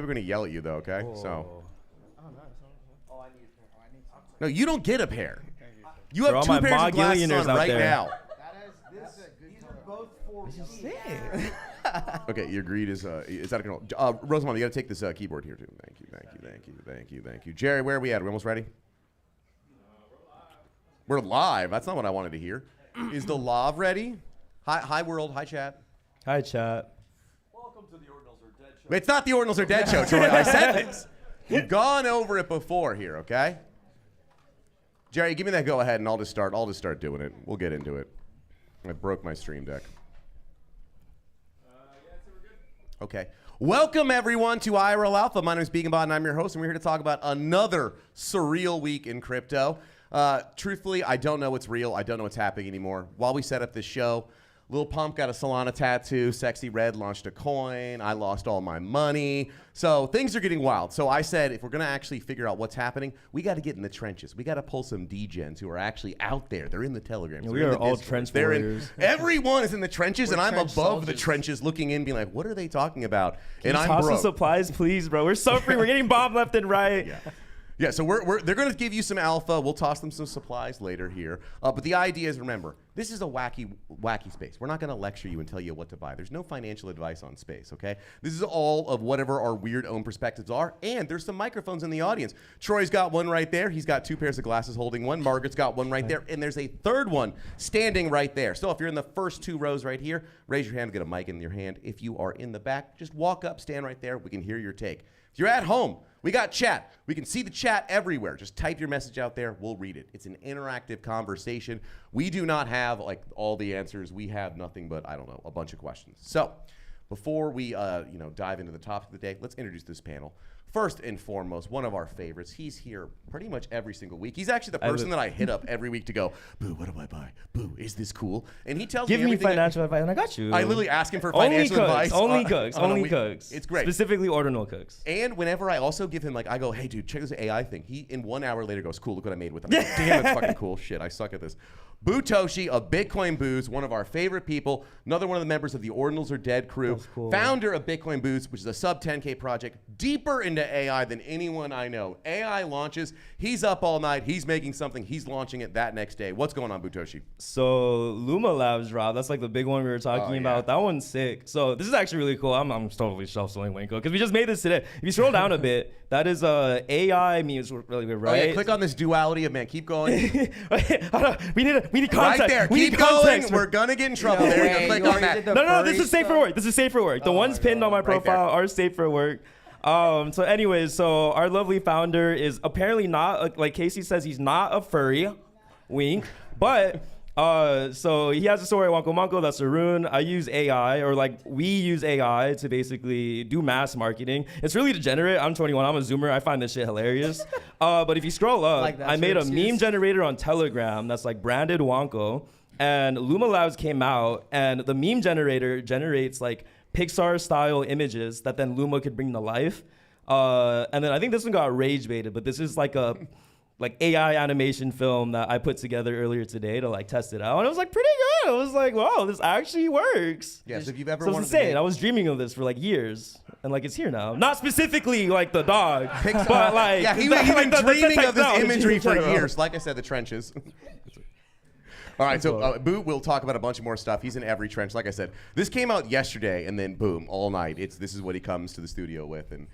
are going to yell at you, though, okay? Oh. So. Oh, nice. Oh, I need some. No, you don't get a pair. You For have all 2 my pairs of glasses Mogillionaires on out right there. now. These are both for This is me. sick. Okay, your greed is out of control. Rosamond, you got to take this keyboard here, too. Thank you. Jerry, where are we at? Are we almost ready? We're live. That's not what I wanted to hear. Is the lav ready? Hi, world. Hi, chat. Hi, chat. Welcome to the Ordinals Are Dead show. It's not the Ordinals Are Dead show, Troy. I said this. You've gone over it before here, okay? Jerry, give me that go ahead, and I'll just start doing it. We'll get into it. I broke my stream deck. Yeah, so we're good. Okay. Welcome, everyone, to IRL Alpha. My name is BeaconBot, and I'm your host, and we're here to talk about another surreal week in crypto. Truthfully, I don't know what's real. I don't know what's happening anymore. While we set up this show, Lil Pump got a Solana tattoo. Sexy Red launched a coin. I lost all my money. So things are getting wild. So I said, if we're going to actually figure out what's happening, we got to get in the trenches. We got to pull some degens who are actually out there. They're in the Telegram. Yeah, we are all trench warriors. Everyone is in the trenches, and I'm trench above the soldiers. trenches looking in, being like, what are they talking about? Can And you I'm toss broke. the supplies, please, bro? We're suffering. We're getting bombed left and right. Yeah, so they're going to give you some alpha. We'll toss them some supplies later here. But the idea is, remember, this is a wacky space. We're not going to lecture you and tell you what to buy. There's no financial advice on space, okay? This is all of whatever our weird own perspectives are. And there's some microphones in the audience. Troy's got one right there. He's got 2 pairs of glasses holding one. Margaret's got one right there. And there's a third one standing right there. So if you're in the first 2 rows right here, raise your hand, get a mic in your hand. If you are in the back, just walk up, stand right there. We can hear your take. If you're at home, we got chat. We can see the chat everywhere. Just type your message out there. We'll read it. It's an interactive conversation. We do not have like all the answers. We have nothing but, I don't know, a bunch of questions. So before we dive into the topic of the day, let's introduce this panel. First and foremost, one of our favorites. He's here pretty much every single week. He's actually the person that I hit up every week to go, Boo, what do I buy? Boo, is this cool? And he tells Give me me everything. financial advice, and I got you. I literally ask him for financial advice. Only cooks. on a Only week. cooks. It's great. Specifically ordinal cooks. And whenever I also give him, like, I go, hey, dude, check this AI thing. He, in 1 hour later, goes, cool, look what I made with it. I'm like, damn, that's fucking cool. Shit, I suck at this. Butoshi of Bitcoin Booze, one of our favorite people, another one of the members of the Ordinals Are Dead crew, That's cool. founder of Bitcoin Booze, which is a sub 10K project, deeper into AI than anyone I know. AI launches, he's up all night, he's making something, he's launching it that next day. What's going on, Butoshi? So Luma Labs drop. That's like the big one we were talking about. That one's sick. So this is actually really cool. I'm totally self-selling Winko because we just made this today. If you scroll down a bit, that is AI memes really good, right? Oh, yeah, click on this duality of man. Keep going. we need context. Right there. We Keep need going. context. We're going to get in trouble. No there you way. go. Click You on already that. did the No, this furry is safe for stuff? work. This is safe for work. The ones pinned on my profile are safe for work. So anyways, so our lovely founder is apparently not, like Casey says, he's not a furry, wink, but so he has a story, Wonko Monko, that's Arun. I use AI, or like we use AI to basically do mass marketing. It's really degenerate. I'm 21, I'm a Zoomer. I find this shit hilarious. But if you scroll up, Like that's I made your a meme excuse? generator on Telegram that's like branded Wonko. And Luma Labs came out, and the meme generator generates like Pixar-style images that then Luma could bring to life. And then I think this one got rage baited, but this is like a AI animation film that I put together earlier today to like test it out, and it was like pretty good. I was like, wow, this actually works. Yes, if you've ever So it's wanted insane. to I was dreaming of this for like years, and like it's here now. Not specifically like the dog, Pixar. but like yeah, he's like, been the dreaming of this technology imagery in for general. years. Like I said, the trenches. All right, so Boo will talk about a bunch of more stuff. He's in every trench. Like I said, this came out yesterday, and then boom, all night. This is what he comes to the studio with, and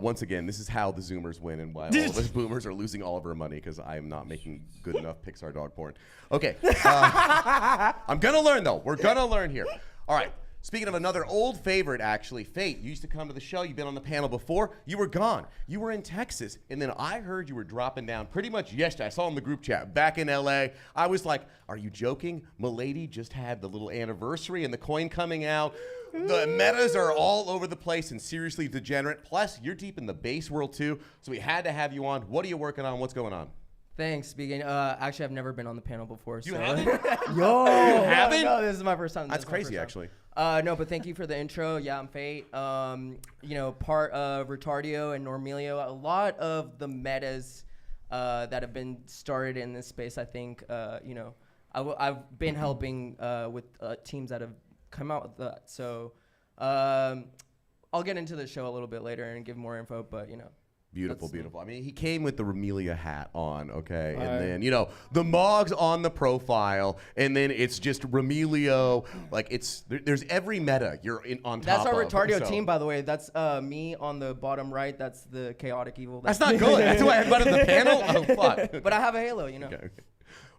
once again, this is how the Zoomers win, and why all of us Boomers are losing all of our money because I am not making good enough Pixar dog porn. Okay, I'm gonna learn though. We're gonna learn here. All right. Speaking of another old favorite, actually, Fate, you used to come to the show. You've been on the panel before. You were gone. You were in Texas. And then I heard you were dropping down pretty much yesterday. I saw in the group chat back in LA. I was like, are you joking? Milady just had the little anniversary and the coin coming out. The metas are all over the place and seriously degenerate. Plus, you're deep in the base world too. So we had to have you on. What are you working on? What's going on? Thanks, Beacon. Actually, I've never been on the panel before. You so. haven't? Yo, haven't? No, this is my first time. That's crazy, actually. No, but thank you for the intro. Yeah, I'm Fate. Part of Retardio and Normilio. A lot of the metas that have been started in this space, I think, I've been helping with teams that have come out with that. So a I'll get into the show a little bit later and give more info, but you know. Beautiful, That's- beautiful. I mean, he came with the Remelia hat on, okay? And Alright. then, you know, the Mog's on the profile, and then it's just Remelio. Like, there's every meta you're on top That's our of. Retardio so- team, by the way. That's me on the bottom right. That's the chaotic evil. That's not good. That's who I had in the panel? Oh, fuck. But I have a halo, you know. Okay.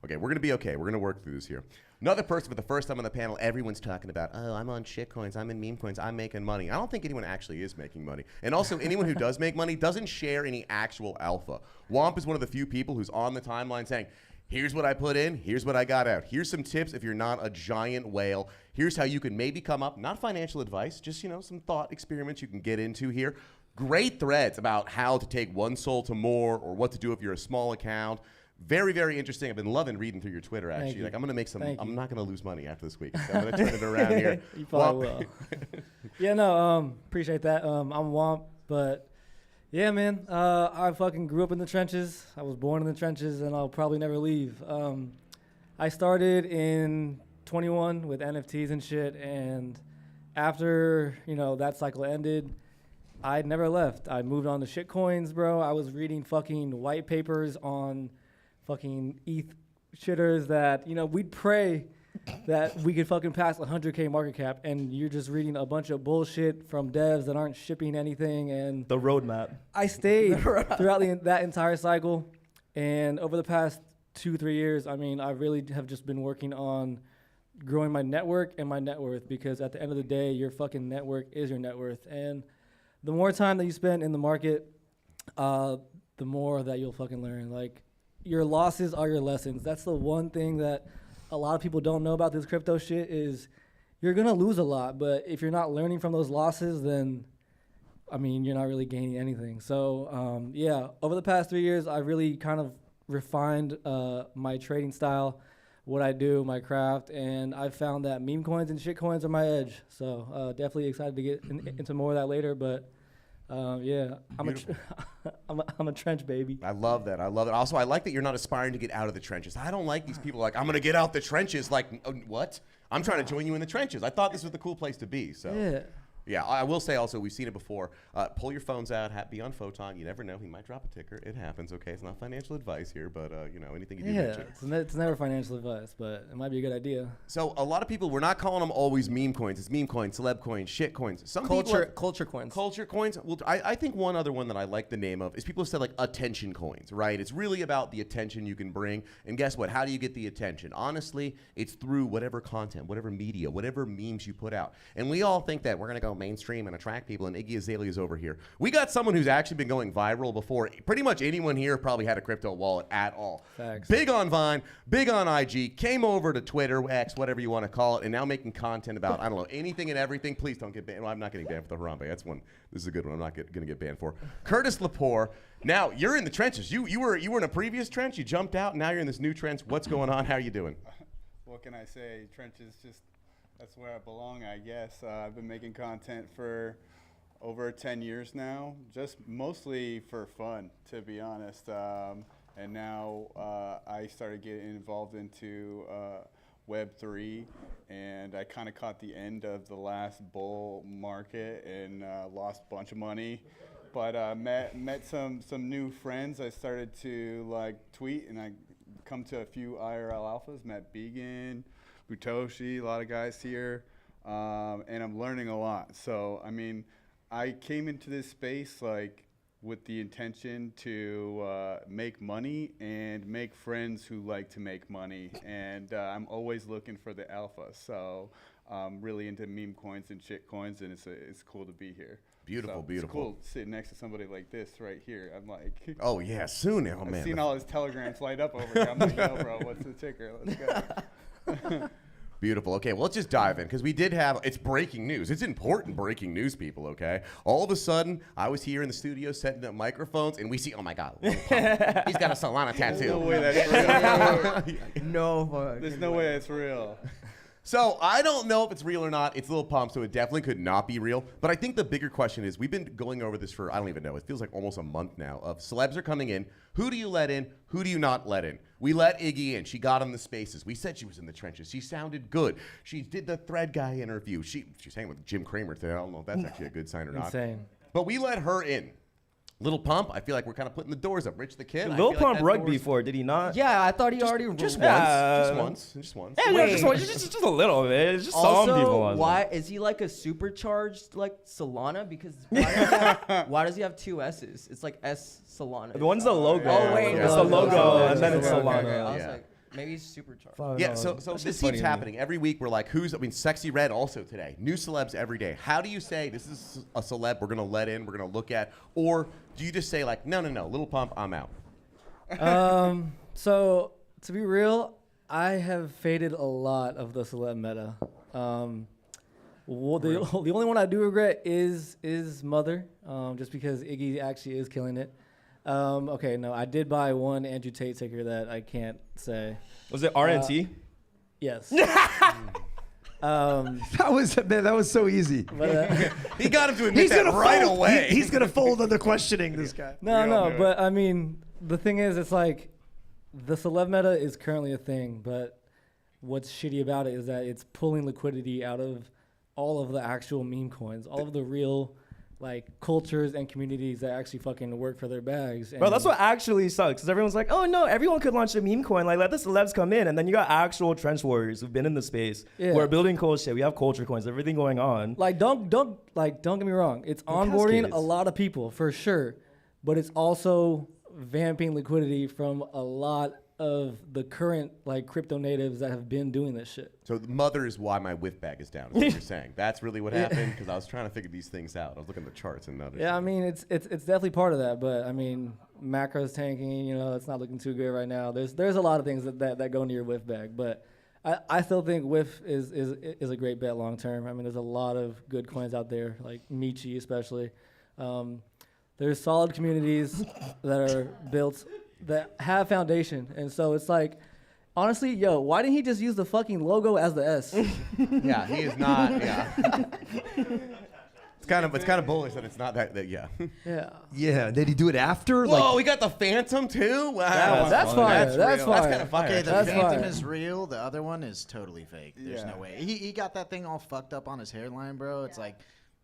Okay, we're going to be okay. We're going to work through this here. Another person for the first time on the panel, everyone's talking about, oh, I'm on shitcoins, I'm in meme coins, I'm making money. I don't think anyone actually is making money. And also, anyone who does make money doesn't share any actual alpha. Womp is one of the few people who's on the timeline saying, here's what I put in, here's what I got out. Here's some tips if you're not a giant whale. Here's how you can maybe come up, not financial advice, just, you know, some thought experiments you can get into here. Great threads about how to take one soul to more or what to do if you're a small account. Very, very interesting. I've been loving reading through your Twitter, actually. you. Like, I'm going to make some, Thank I'm you. not going to lose money after this week. So I'm going to turn it around here. You probably Womp. will. Yeah, no, appreciate that. I'm Womp, but yeah, man, I fucking grew up in the trenches. I was born in the trenches, and I'll probably never leave. I started in 21 with NFTs and shit, and after, you know, that cycle ended, I never left. I moved on to shitcoins, bro. I was reading fucking white papers on fucking ETH shitters that, you know, we'd pray that we could fucking pass 100K market cap, and you're just reading a bunch of bullshit from devs that aren't shipping anything. And The roadmap. I stayed throughout that entire cycle, and over the past 2-3 years, I mean, I really have just been working on growing my network and my net worth, because at the end of the day, your fucking network is your net worth. And the more time that you spend in the market, the more that you'll fucking learn. Like, your losses are your lessons. That's the one thing that a lot of people don't know about this crypto shit is you're going to lose a lot. But if you're not learning from those losses, then, I mean, you're not really gaining anything. So, yeah, over the past 3 years, I really kind of refined my trading style, what I do, my craft, and I've found that meme coins and shit coins are my edge. So definitely excited to get into more of that later. But yeah, I'm a trench baby. I love that. I love it. Also, I like that you're not aspiring to get out of the trenches. I don't like these people like, I'm going to get out the trenches. Like, what? I'm trying to join you in the trenches. I thought this was the cool place to be. So. Yeah. Yeah, I will say also, we've seen it before. Pull your phones out, be on Photon. You never know. He might drop a ticker. It happens, okay? It's not financial advice here, but, you know, anything you do Yeah, mention. it's never financial advice, but it might be a good idea. So a lot of people, we're not calling them always meme coins. It's meme coins, celeb coins, shit coins. Some people Culture coins. Culture coins. Well, I think one other one that I like the name of is people have said like attention coins, right? It's really about the attention you can bring. And guess what? How do you get the attention? Honestly, it's through whatever content, whatever media, whatever memes you put out. And we all think that we're going to go mainstream and attract people, and Iggy Azalea's over here. We got someone who's actually been going viral before. Pretty much anyone here probably had a crypto wallet at all. Facts. Big on Vine, big on IG, came over to Twitter, X, whatever you want to call it, and now making content about, I don't know, anything and everything. Please don't get banned. Well, I'm not getting banned for the Harambe. That's one. This is a good one. I'm not going to get banned for. Curtis Lepore. Now, you're in the trenches. You were in a previous trench. You jumped out. Now you're in this new trench. What's going on? How are you doing? What can I say? Trenches, just that's where I belong, I guess. I've been making content for over 10 years now, just mostly for fun, to be honest. And now I started getting involved into Web3, and I kind of caught the end of the last bull market and lost a bunch of money. But met some new friends. I started to like tweet, and I come to a few IRL alphas. Met Began, Butoshi, a lot of guys here, and I'm learning a lot. So I mean, I came into this space like with the intention to make money and make friends who like to make money, and I'm always looking for the alpha. So I'm really into meme coins and shit coins, and it's cool to be here. Beautiful, So beautiful. It's cool sitting next to somebody like this right here. I'm like, Oh, yeah, soon. Oh, I've man. seen all his telegrams light up over here. I'm like, yo, bro, what's the ticker? Let's go. Beautiful. Okay, well, let's just dive in because we did have, it's breaking news. It's important breaking news, people, okay? All of a sudden, I was here in the studio setting up microphones, and we see, oh my God, Lil Pump. He's got a Solana There's no tattoo. way that's real. No fuck. There's no way it's real. So I don't know if it's real or not. It's Lil Pump, so it definitely could not be real. But I think the bigger question is, we've been going over this for, I don't even know, it feels like almost a month now, of celebs are coming in. Who do you let in? Who do you not let in? We let Iggy in. She got on the spaces. We said she was in the trenches. She sounded good. She did the Thread Guy interview. She sang with Jim Cramer today. I don't know if that's actually a good sign or not. Insane. But we let her in. Lil Pump, I feel like we're kind of putting the doors up. Rich the Kid. I Lil feel Pump like that rugby door's- before, did he not? Yeah, I thought he already Just ruled. once. Just once. Yeah, Wait. just a little bit. Just some Also, people. on why is he like a supercharged like Solana? Because why does he have two S's? It's like S Solana. The one's the logo. Oh wait, yeah. it's the logo, Oh, and then it's okay, Solana. Okay, I was Yeah. like, maybe he's supercharged. Yeah, so That's this just funny keeps to me. happening. Every week we're like, Sexy Red also today. New celebs every day. How do you say this is a celeb we're going to let in, we're going to look at? Or do you just say like, no, Lil Pump, I'm out? So to be real, I have faded a lot of the celeb meta. Well, the only one I do regret is Mother, just because Iggy actually is killing it. Okay, no, I did buy one Andrew Tate ticker that I can't say. Was it RNT? Yes. That was so easy. But, He got him to admit that right fold. away. He's gonna fold under questioning this guy. no, but I mean, the thing is, it's like the celeb meta is currently a thing, but what's shitty about it is that it's pulling liquidity out of all of the actual meme coins, all of the real like cultures and communities that actually fucking work for their bags. Bro, that's And- what actually sucks. Because everyone's like, oh no, everyone could launch a meme coin. Like, let the celebs come in. And then you got actual trench warriors who've been in the space. Yeah. We're building cool shit. We have culture coins, everything going on. Like don't get me wrong. It's onboarding cascades. a lot of people for sure, but it's also vamping liquidity from a lot of the current like crypto natives that have been doing this shit. So the Mother is why my whiff bag is down, is what you're saying. That's really what happened, because I was trying to figure these things out. I was looking at the charts and noticed. Yeah, I mean it's definitely part of that, but I mean macros tanking, you know, it's not looking too good right now. There's a lot of things that go into your whiff bag, but I still think whiff is a great bet long term. I mean, there's a lot of good coins out there, like Michi especially. There's solid communities that are built that have foundation, and so it's like, honestly, yo, why didn't he just use the fucking logo as the S? Yeah, he is not. Yeah. It's kind of bullish that it's not that yeah. Yeah. Yeah. Did he do it after? Whoa, we got the Phantom too. Wow, That's fire. That's That's fire. kind of fire. Okay, the That's Phantom fire. is real. The other one is totally fake. There's Yeah. no way. He got that thing all fucked up on his hairline, bro. It's like,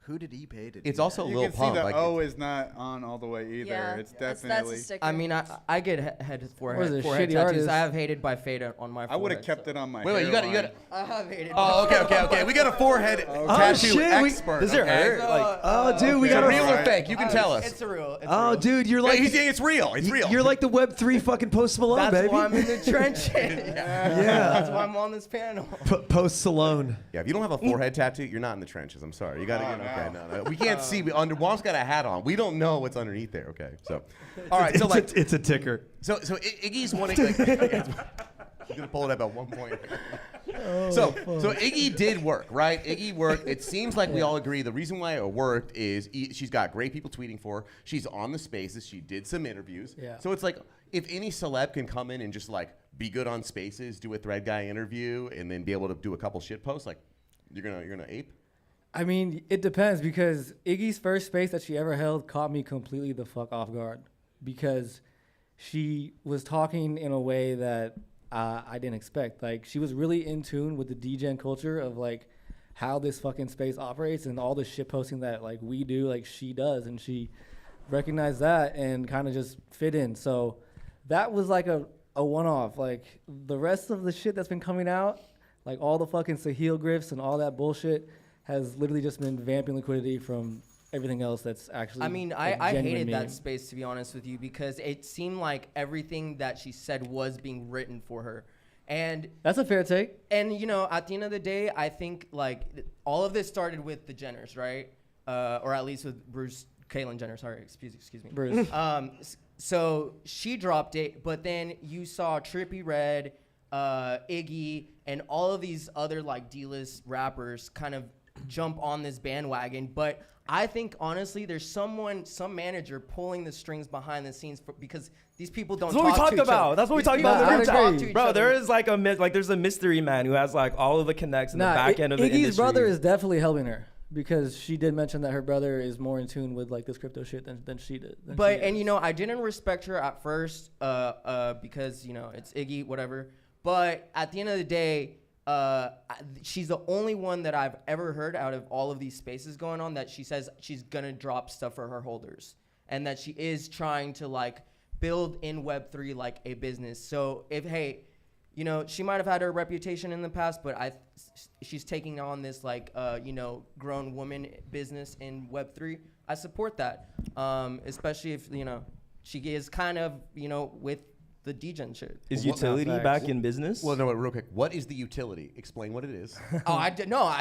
who did he pay to do It's that? also You Lil can Pump. see the like, O is not on all the way either. Yeah, It's that's definitely. a sticker. I mean, I get head What is forehead it, forehead shitty tattoos. artist? I have hated by fade on my forehead. I would have kept it on my. wait, you got it. I have hated. Oh, okay. We got a forehead tattoo shit, expert. Does it okay? hurt? Like, Oh, dude, we Is it got real a. or fake? You can tell us. It's a real. It's Oh, real. dude, you're Yeah, like. he's saying it's real. It's real. You're like the Web3 fucking Post Malone, That's baby. why I'm in the trenches. Yeah. That's why I'm on this panel. Post Salone. Yeah, if you don't have a forehead tattoo, you're not in the trenches. I'm sorry. You got to get no. We can't see. Juan's got a hat on. We don't know what's underneath there. Okay, so all right. So like, It's a ticker. so Iggy's wanting. Like, he's gonna pull it up at one point. So Iggy did work, right? Iggy worked. It seems like we all agree the reason why it worked is she's got great people tweeting for her. She's on the spaces. She did some interviews. Yeah. So it's like if any celeb can come in and just like be good on spaces, do a Thread Guy interview, and then be able to do a couple shit posts, like you're gonna ape. I mean, it depends, because Iggy's first space that she ever held caught me completely the fuck off guard, because she was talking in a way that I didn't expect. Like, she was really in tune with the DGen culture of like how this fucking space operates and all the shit posting that like we do, like she does, and she recognized that and kind of just fit in. So that was like a one-off. Like the rest of the shit that's been coming out, like all the fucking Sahil grifts and all that bullshit, has literally just been vamping liquidity from everything else that's actually. I mean, a I genuine hated meme. that space, to be honest with you, because it seemed like everything that she said was being written for her. And That's a fair take. you know, at the end of the day, I think like all of this started with the Jenners, right? Or at least with Caitlyn Jenner. Sorry, excuse me. Bruce. So she dropped it, but then you saw Trippie Redd, Iggy, and all of these other like D-list rappers kind of jump on this bandwagon. But I think honestly, there's some manager pulling the strings behind the scenes because these people don't. That's what we talked about. That's what we talked about. These people don't talk to each Bro, other. there is like there's a mystery man who has like all of the connects in the back end of the industry. Iggy's brother is definitely helping her because she did mention that her brother is more in tune with like this crypto shit than she did. I didn't respect her at first because it's Iggy, whatever. But at the end of the day, she's the only one that I've ever heard out of all of these spaces going on that she says she's gonna drop stuff for her holders and that she is trying to like build in Web3 like a business. So she might have had her reputation in the past, but she's taking on this like grown woman business in Web3. I support that, especially if she is kind of with the degen shit. Is utility back in business? Well, no, real quick. What is the utility? Explain what it is.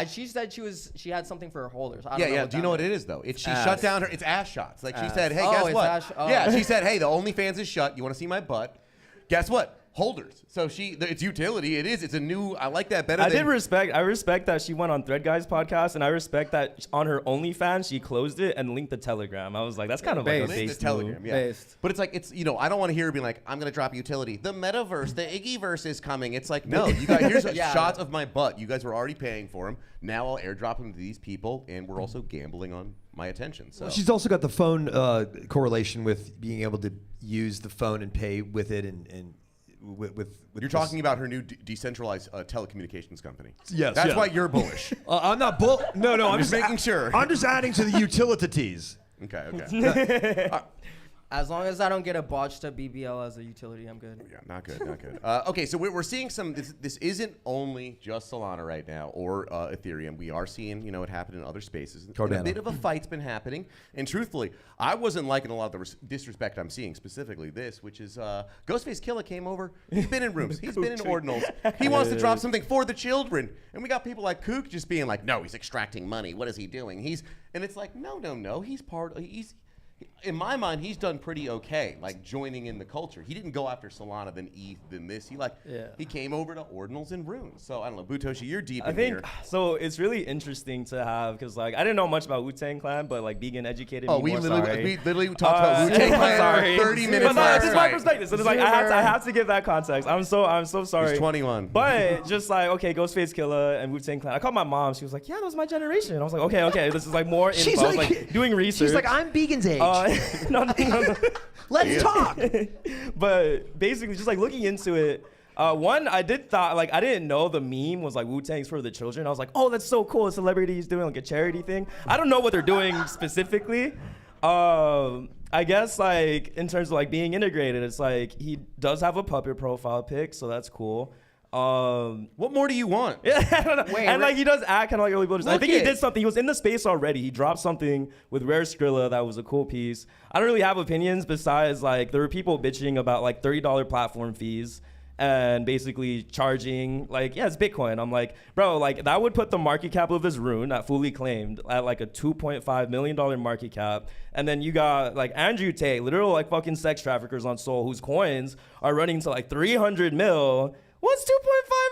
She said she had something for her holders. I don't know Yeah. what Do you that know what meant. it is though? She shut down her. It's ass shots. Like she said, hey, Oh, guess it's what? ass- oh. Yeah, she said, hey, the OnlyFans is shut. You want to see my butt? Guess what? Holders. So it's utility. It is. It's a new. I like that better. I respect that she went on Thread Guy's podcast, and I respect that on her OnlyFans she closed it and linked the Telegram. I was like, that's kind of like a the base Telegram. move. Yeah. Based. But it's like I don't want to hear her being like, I'm gonna drop utility. The metaverse, the Iggyverse is coming. It's like, no, you guys. Here's shots of my butt. You guys were already paying for them. Now I'll airdrop them to these people, and we're also gambling on my attention. So She's also got the phone correlation with being able to use the phone and pay with it and with you're talking about her new decentralized telecommunications company. Yes, That's yeah. why you're bullish. I'm not No, I'm just making sure. I'm just adding to the utilities. Okay. As long as I don't get a botched up BBL as a utility, I'm good. Yeah, not good. Okay, so we're seeing some. This isn't only just Solana right now or Ethereum. We are seeing it happen in other spaces. And a bit of a fight's been happening. And truthfully, I wasn't liking a lot of the disrespect I'm seeing. Specifically this, which is Ghostface Killah came over. He's been in rooms. He's been in ordinals. He wants to drop something for the children. And we got people like Kook just being like, no, he's extracting money. What is he doing? And it's like, no. He's in my mind, he's done pretty okay, like joining in the culture. He didn't go after Solana, then ETH, then this. He came over to ordinals and runes. So I don't know, Butoshi, you're deep in here. So it's really interesting to have because like I didn't know much about Wu-Tang Clan, but like Began educated me. We more, literally talked about Wu-Tang Clan for 30 minutes. But no, last this is my night. perspective. So it's like I have to give that context. I'm so sorry. He's 21. But just like Ghostface Killah and Wu-Tang Clan. I called my mom. She was like, yeah, that was my generation. I was like, okay. This is like more info. She's I was like doing research. She's like, I'm Began's age. No. Let's talk. But basically, just like looking into it, I didn't know the meme was like Wu-Tang's for the children. I was like, oh, that's so cool. A celebrity is doing like a charity thing. I don't know what they're doing specifically. I guess like in terms of like being integrated, it's like he does have a puppet profile pic, so that's cool. What more do you want? Yeah, I don't know. Like he does act kind of like early builders. I think he did something. He was in the space already. He dropped something with Rare Skrilla that was a cool piece. I don't really have opinions besides like there were people bitching about like $30 platform fees and basically charging like it's Bitcoin. I'm like, bro, like that would put the market cap of this rune that fully claimed at like a $2.5 million market cap. And then you got like Andrew Tate, literal like fucking sex traffickers on Sol whose coins are running to like 300 mil. What's 2.5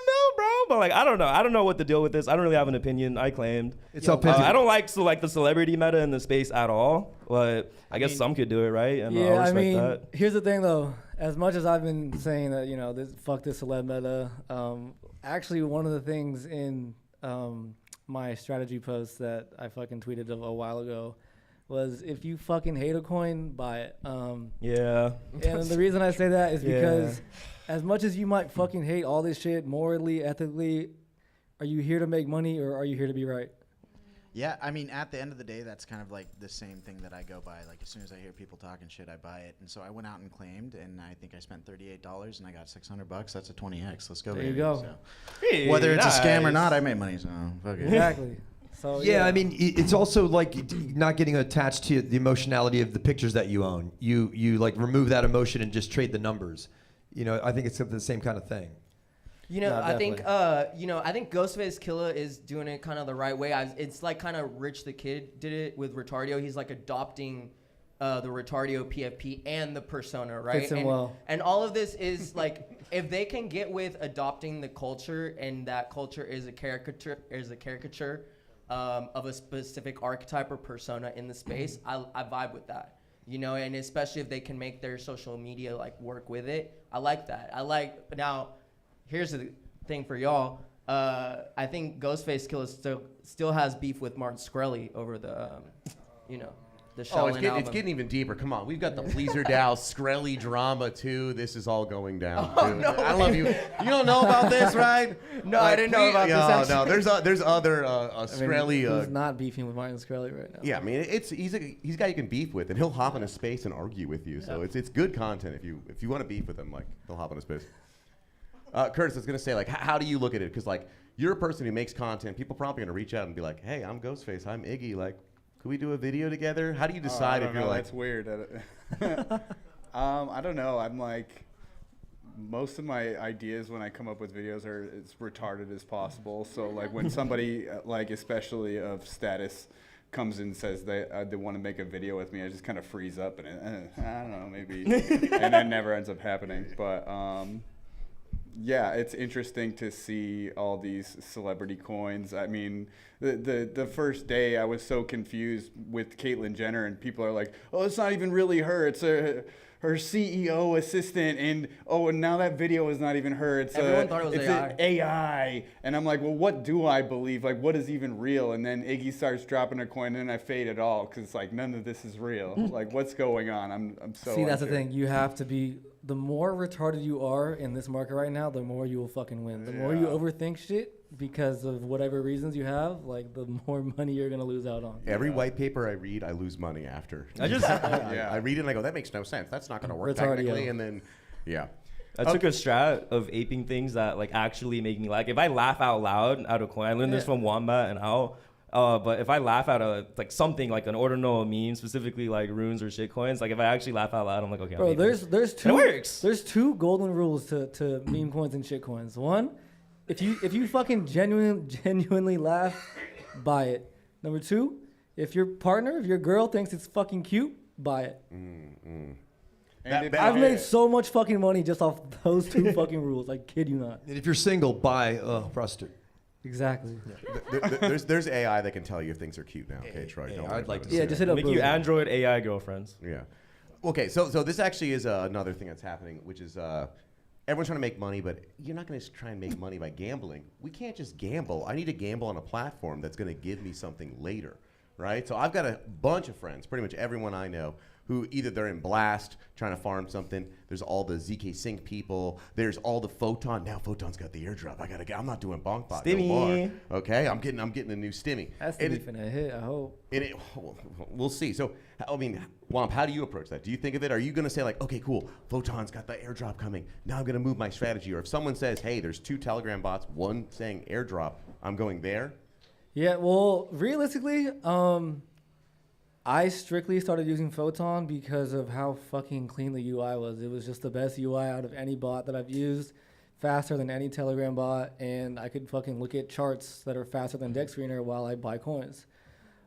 mil, bro? But like, I don't know what to deal with this. I don't really have an opinion. I claimed. I don't like the celebrity meta in the space at all. But I guess some could do it, right? And I'll respect that. Here's the thing though. As much as I've been saying that, fuck this celeb meta, actually one of the things in my strategy post that I fucking tweeted a while ago was if you fucking hate a coin, buy it. Yeah. And the reason I say that is because as much as you might fucking hate all this shit morally, ethically, are you here to make money or are you here to be right? Yeah, I mean, at the end of the day, that's kind of like the same thing that I go by. Like, as soon as I hear people talking shit, I buy it. And so I went out and claimed, and I think I spent $38, and I got $600. That's a 20x. Let's go. There you go. So, whether it's a scam or not, I made money. So fuck it. Exactly. So yeah, I mean, it's also like not getting attached to the emotionality of the pictures that you own. You like remove that emotion and just trade the numbers. I think it's the same kind of thing. I think Ghostface Killah is doing it kind of the right way. It's like kind of Rich the Kid did it with Retardio. He's like adopting the Retardio PFP and the persona, right? Fits him well. And all of this is like, if they can get with adopting the culture and that culture is a caricature of a specific archetype or persona in the space, I vibe with that. And especially if they can make their social media like work with it, I like that. Now, here's the thing for y'all. I think Ghostface Killah still has beef with Martin Shkreli over the, the Oh, Shaolin album. it's getting even deeper. Come on, we've got the Pleaser Dow Shkreli drama too. This is all going down. Dude. no. I love you. You don't know about this, right? No, I didn't know about this, No, actually. there's other Shkreli. Shkreli. Who's not beefing with Martin Shkreli right now? Yeah, I mean, he's a guy you can beef with, and he'll hop in a space and argue with you. So it's good content if you want to beef with him, like he'll hop in a space. Curtis, I was gonna say, like, how do you look at it? Because like you're a person who makes content. People probably gonna reach out and be like, "Hey, I'm Ghostface. I'm Iggy. Like, could we do a video together?" How do you decide if you're like? That's weird. I don't know. I'm like, most of my ideas when I come up with videos are as retarded as possible. So like when somebody like especially of status comes in and says they want to make a video with me, I just kind of freeze up and I don't know, maybe, and it never ends up happening. But yeah, it's interesting to see all these celebrity coins. I mean, the first day I was so confused with Caitlyn Jenner, and people are like, "Oh, it's not even really her. It's her CEO assistant," and now that video is not even her. Everyone thought it was AI. An AI, and I'm like, well, what do I believe? Like, what is even real? And then Iggy starts dropping a coin, and I fade it all because it's like none of this is real. Like, what's going on? I'm so. See, that's the unsure. thing. You have to be. The more retarded you are in this market right now, the more you will fucking win. The more you overthink shit because of whatever reasons you have, like the more money you're gonna lose out on. Every white paper I read, I lose money after. I read it and I go, that makes no sense. That's not going to work Retardio. technically. And then, I took a strat of aping things that like actually make me laugh. If I laugh out loud out of coin, I learned this from Wombat and Al. But if I laugh out of like something like an ordinal meme, specifically like runes or shit coins, like if I actually laugh out loud, I'm like, okay. Bro, there's two. It works. There's two golden rules to meme coins and shit coins. One, if you fucking genuinely laugh, buy it. Number two, if your girl thinks it's fucking cute, buy it. I've made so much fucking money just off those two fucking rules. I kid you not. And if you're single, buy a prostitute. Exactly. there's AI that can tell you if things are cute now. Okay, Troy. Don't worry I'd like about to it. see just hit up. Make you Android AI girlfriends. Yeah. Okay, so this actually is another thing that's happening, which is everyone's trying to make money, but you're not going to try and make money by gambling. We can't just gamble. I need to gamble on a platform that's going to give me something later, right? So I've got a bunch of friends, pretty much everyone I know, who either they're in Blast trying to farm something. There's all the ZK Sync people. There's all the Photon. Now Photon's got the airdrop. I'm not doing bonk bot no more. Okay, I'm getting a new stimmy. That's the finna hit. I hope. We'll see. So I mean, Womp, how do you approach that? Do you think of it? Are you going to say like, okay, cool, Photon's got the airdrop coming. Now I'm going to move my strategy. Or if someone says, hey, there's 2 Telegram bots, one saying airdrop, I'm going there. Yeah. Well, realistically, I strictly started using Photon because of how fucking clean the UI was. It was just the best UI out of any bot that I've used, faster than any Telegram bot, and I could fucking look at charts that are faster than Deck Screener while I buy coins.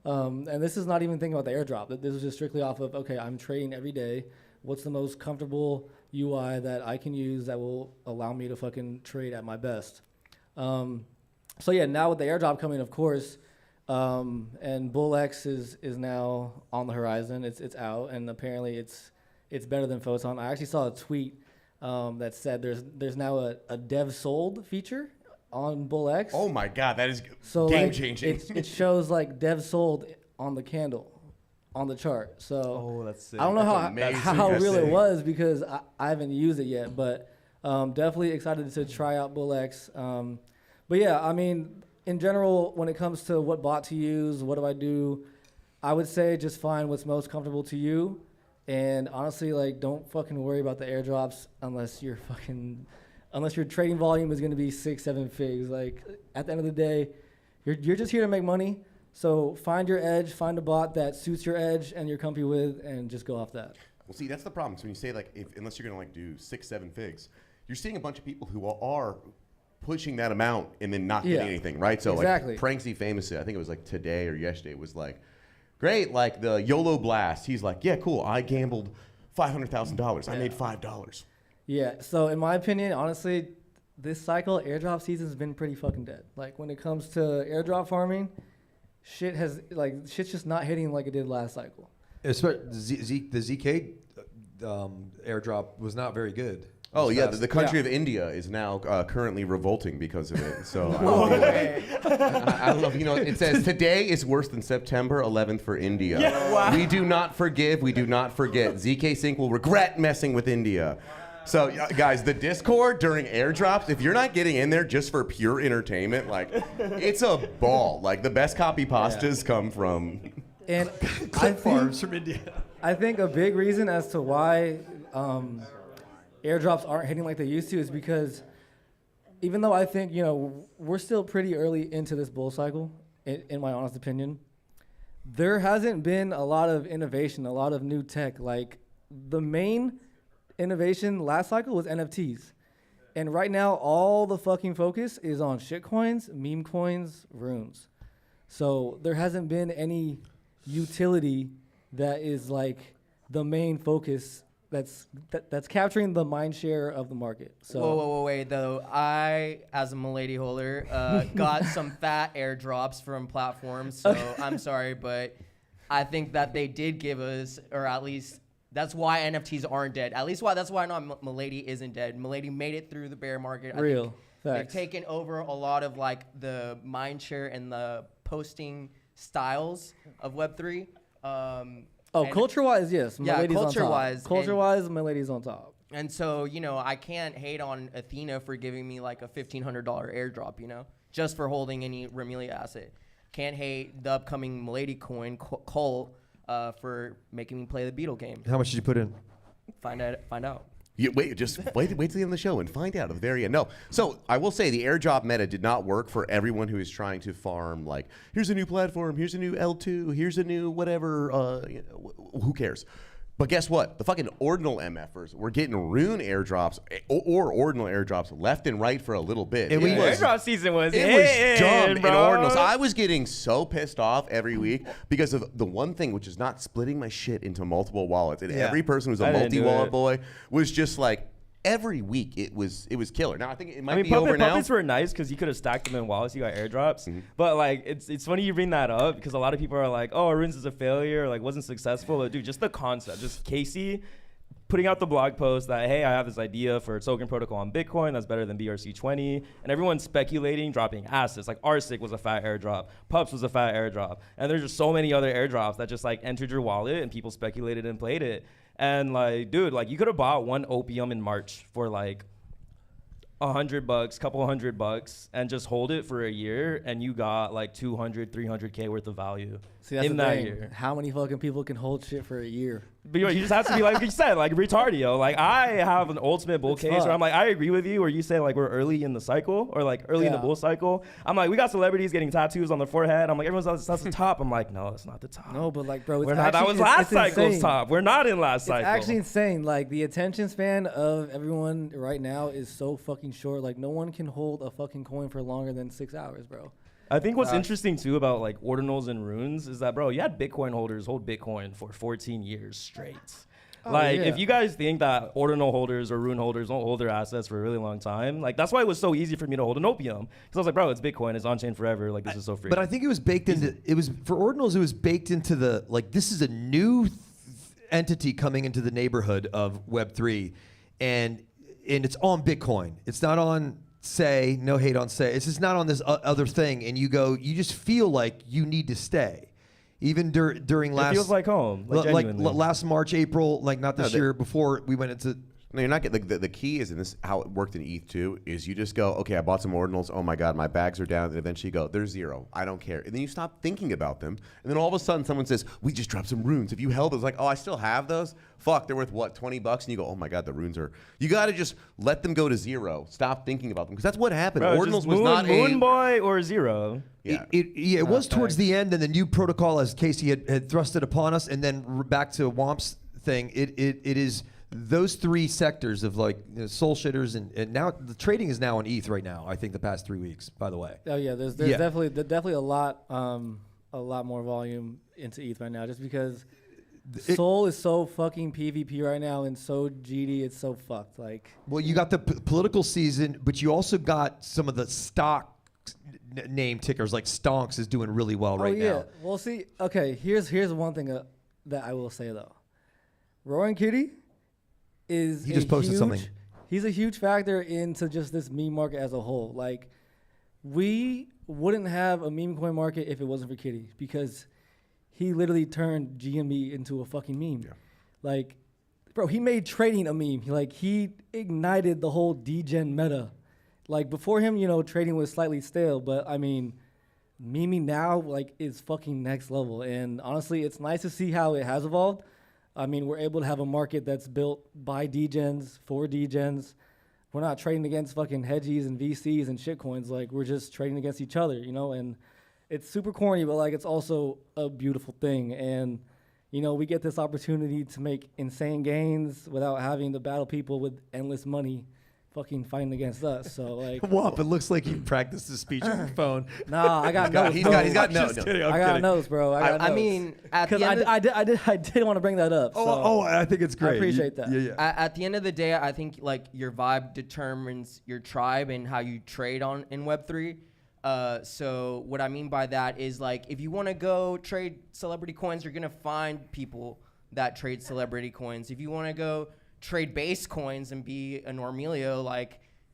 And this is not even thinking about the airdrop. This is just strictly off of, okay, I'm trading every day. What's the most comfortable UI that I can use that will allow me to fucking trade at my best? So yeah, now with the airdrop coming, of course, and BullX is now on the horizon. It's out, and apparently it's better than Photon. I actually saw a tweet that said there's now a dev sold feature on BullX. Oh my God, that is so game like, changing. It shows like dev sold on the candle, on the chart. So that's sick. I don't know how real it sick. was because I haven't used it yet, but definitely excited to try out BullX. But yeah, I mean, in general, when it comes to what bot to use, what do I do? I would say just find what's most comfortable to you. And honestly, like, don't fucking worry about the airdrops unless your trading volume is going to be 6-7 figs. Like, at the end of the day, you're just here to make money. So find your edge, find a bot that suits your edge and you're comfy with, and just go off that. Well, see, that's the problem. So when you say like, unless you're gonna like do 6-7 figs, you're seeing a bunch of people who are pushing that amount and then not getting anything, right? So exactly. like Pranksy famously, I think it was like today or yesterday, was like, great, like the YOLO Blast. He's like, yeah, cool. I gambled $500,000. I made $5. Yeah. So in my opinion, honestly, this cycle, airdrop season's been pretty fucking dead. Like when it comes to airdrop farming, shit's just not hitting like it did last cycle. The ZK airdrop was not very good. Oh yeah, fast. the country of India is now currently revolting because of it. So I don't know if you know. It says today is worse than September 11th for India. Yeah, wow. We do not forgive. We do not forget. ZK Sync will regret messing with India. So guys, the Discord during airdrops, if you're not getting in there just for pure entertainment, like it's a ball. Like the best copy pastas come from. And farms from India. I think a big reason as to why airdrops aren't hitting like they used to is because even though I think, we're still pretty early into this bull cycle, in my honest opinion, there hasn't been a lot of innovation, a lot of new tech. Like the main innovation last cycle was NFTs. And right now, all the fucking focus is on shitcoins, meme coins, runes. So there hasn't been any utility that is like the main focus that's capturing the mind share of the market. So Whoa, wait, though. I, as a Milady holder, got some fat airdrops from platforms, so I'm sorry, but I think that they did give us, or at least that's why NFTs aren't dead. At least that's why not Milady isn't dead. Milady made it through the bear market. Real They've facts. taken over a lot of like the mind share and the posting styles of Web3. And- culture-wise, yes. Yeah, Milady's on top. culture-wise, Culture-wise, Milady's on top. And so, I can't hate on Athena for giving me like a $1,500 airdrop, just for holding any Remelia asset. Can't hate the upcoming Milady coin, Cole, for making me play the Beetle game. How much did you put in? Find out. Wait till the end of the show and find out at the very end. No, so I will say the airdrop meta did not work for everyone who is trying to farm. Like, here's a new platform, here's a new L2, here's a new whatever. Who cares? But guess what? The fucking ordinal MFers were getting rune airdrops or ordinal airdrops left and right for a little bit. And Airdrop season was It was dumb in bro. ordinals. I was getting so pissed off every week because of the one thing, which is not splitting my shit into multiple wallets. And Yeah. every person who's a I didn't do multi-wallet it. boy was just like, every week it was killer. Now I think it might be Puppet over now. puppets were nice because you could have stacked them in wallets. You got airdrops, Mm-hmm. but like it's funny you bring that up because a lot of people are like, "Oh, Runes is a failure," or, like wasn't successful. But dude, just the concept, just Casey putting out the blog post that hey, I have this idea for a token protocol on Bitcoin that's better than BRC20, and everyone's speculating, dropping assets. Like RSIC was a fat airdrop, Pups was a fat airdrop, and there's just so many other airdrops that just like entered your wallet and people speculated and played it. And like, dude, like you could have bought one opium in March for like $100, couple $100, and just hold it for a year, and you got like 200, 300K worth of value See, that's in the that thing. year. How many fucking people can hold shit for a year? But you just have to be like you said, like retardio. Like I have an ultimate bull It's case fucked. where I'm like, I agree with you, where you say like we're early in the cycle or like early in the Yeah. bull cycle. I'm like, we got celebrities getting tattoos on their forehead. I'm like, everyone's else that's the top. I'm like, no, it's not the top. No, but like, bro, it's We're not, that actually- was last it's cycle's insane. top. We're not in last It's cycle. actually insane. Like the attention span of everyone right now is so fucking short. Like no one can hold a fucking coin for longer than 6 hours, bro. I think what's interesting too about like ordinals and runes is that, bro, you had Bitcoin holders hold Bitcoin for 14 years straight. Like, yeah. if you guys think that ordinal holders or rune holders don't hold their assets for a really long time, like that's why it was so easy for me to hold an opium, because I was like, bro, it's Bitcoin, it's on chain forever, like this is so free. But I think it was baked into. It was for ordinals. It was baked into the like. This is a new entity coming into the neighborhood of Web3, and it's on Bitcoin. It's not on Say. No hate on Say. It's just not on this other thing. And you go. You just feel like you need to stay. Even during last, it feels like home, like, like genuinely. last March, April, like not this year, before we went into. No, you're not getting the key is in this how it worked in ETH too is you just go, okay, I bought some ordinals, oh my god, my bags are down, and eventually you go, they're zero, I don't care, and then you stop thinking about them, and then all of a sudden someone says, we just dropped some runes. If you held those, like, oh, I still have those, fuck, they're worth what, $20, and you go, oh my god, the runes are. You got to just let them go to zero, stop thinking about them, because that's what happened. Bro, Ordinals just was not Moon a Boy or zero. yeah. It was towards the end, and the new protocol, as Casey had thrust it upon us, and then back to Womp's thing. It is those three sectors of like soul shitters, and now the trading is now on ETH right now. I think the past 3 weeks, by the way. Oh yeah, there's Yeah. definitely a lot more volume into ETH right now, just because Soul is so fucking PvP right now and so GD, it's so fucked. Like, Well, you got the political season, but you also got some of the stock name tickers like Stonks is doing really well right now. Well, see, okay, here's one thing that I will say though. Roaring Kitty is He just posted something. He's a huge factor into just this meme market as a whole. Like, we wouldn't have a meme coin market if it wasn't for Kitty, because he literally turned GME into a fucking meme. Yeah. Like, bro, he made trading a meme. He ignited the whole degen meta. Like, before him, trading was slightly stale, but I mean, memeing now is fucking next level. And honestly, it's nice to see how it has evolved. I mean, we're able to have a market that's built by degens, for degens. We're not trading against fucking hedgies and VCs and shitcoins. We're just trading against each other, and it's super corny, but it's also a beautiful thing. And, we get this opportunity to make insane gains without having to battle people with endless money fucking fighting against us. So Womp, it looks like you practiced his speech on your phone. Nah, I got notes. He's bro. got notes. Just kidding, I'm I got kidding. notes, bro. I mean, at the because end I did want to bring that up. So I think it's great. I appreciate that. Yeah. at the end of the day, I think your vibe determines your tribe and how you trade in Web3. So what I mean by that is if you want to go trade celebrity coins, you're gonna find people that trade celebrity coins. If you want to go trade base coins and be a Normilio,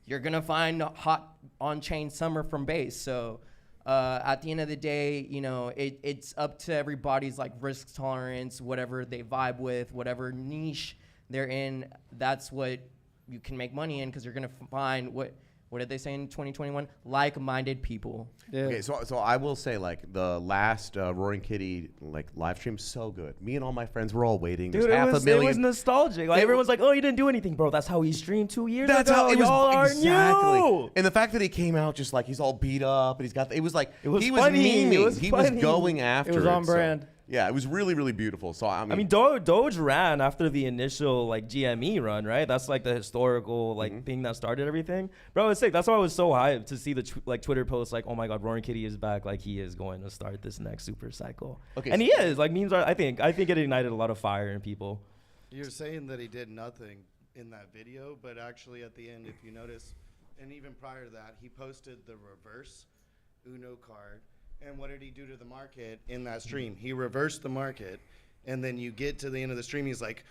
you're gonna find hot on-chain summer from base. So at the end of the day, it's up to everybody's risk tolerance, whatever they vibe with, whatever niche they're in. That's what you can make money in, because you're gonna find what did they say in 2021? Like-minded people. Yeah. Okay, so I will say the last Roaring Kitty live stream, so good. Me and all my friends were all waiting. Dude, There's half a million. it was nostalgic. Everyone's like, "Oh, you didn't do anything, bro." That's how he streamed 2 years That's ago. how it was. Y'all are Exactly. new. And the fact that he came out just he's all beat up and he's got. It was It was he was funny. memeing. It was he was funny. going after. It was on so- brand. Yeah, it was really, really beautiful. So I mean, Doge ran after the initial GME run, right? That's the historical thing that started everything. Bro, it's sick. That's why I was so hyped to see the Twitter posts "Oh my God, Roaring Kitty is back!" He is going to start this next super cycle. Okay, and so- he is. Memes are. I think it ignited a lot of fire in people. You're saying that he did nothing in that video, but actually at the end, if you notice, and even prior to that, he posted the reverse Uno card. And what did he do to the market in that stream? He reversed the market, and then you get to the end of the stream, he's like,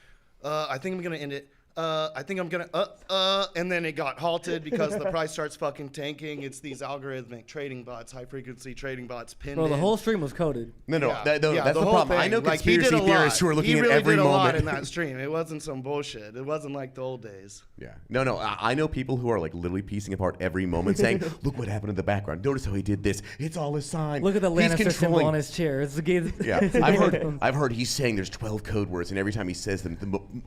I think I'm going to end it. I think I'm going to, and then it got halted because the price starts fucking tanking. It's these algorithmic trading bots, high-frequency trading bots pinned Bro, the in. whole stream was coded. no, Yeah, that's the the whole problem. I thing. know Like, he conspiracy did a lot. theorists who are looking he at really every did a moment. lot in that stream. It wasn't some bullshit. It wasn't like the old days. Yeah. No. I know people who are literally piecing apart every moment, saying, "Look what happened in the background. Notice how he did this. It's all a sign. Look at the He's Lannister symbol controlling." on his chair. It's a Yeah, I've heard he's saying there's 12 code words, and every time he says them,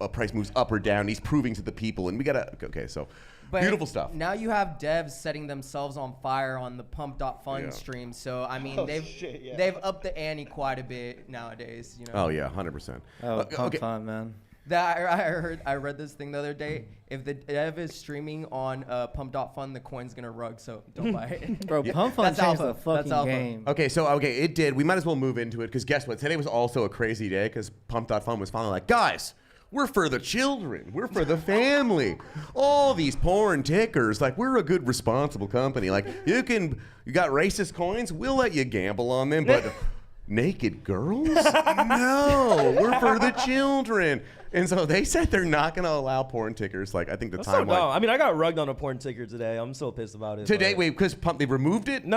the price moves up or down. He's proving to the people, and we gotta. Okay, so But beautiful stuff. Now you have devs setting themselves on fire on the Pump.Fun Yeah. stream. So I mean, Oh, they've shit, yeah. they've upped the ante quite a bit nowadays. Oh yeah, 100%. Oh, okay. fun, man. I read this thing the other day. If the dev is streaming on Pump.Fun, the coin's gonna rug. So don't buy it. Bro, Yeah. Pump Fun That's changed alpha. the fucking That's alpha. game. Okay, it did. We might as well move into it because guess what? Today was also a crazy day because Pump.Fun was finally like, guys, we're for the children. We're for the family. All these porn tickers, we're a good, responsible company. You got racist coins, we'll let you gamble on them, but naked girls? No, we're for the children. And so they said they're not going to allow porn tickers. I think the That's so time dumb. I mean, I got rugged on a porn ticker today. I'm so pissed about it. today. but- Wait, because Pump they removed it. No.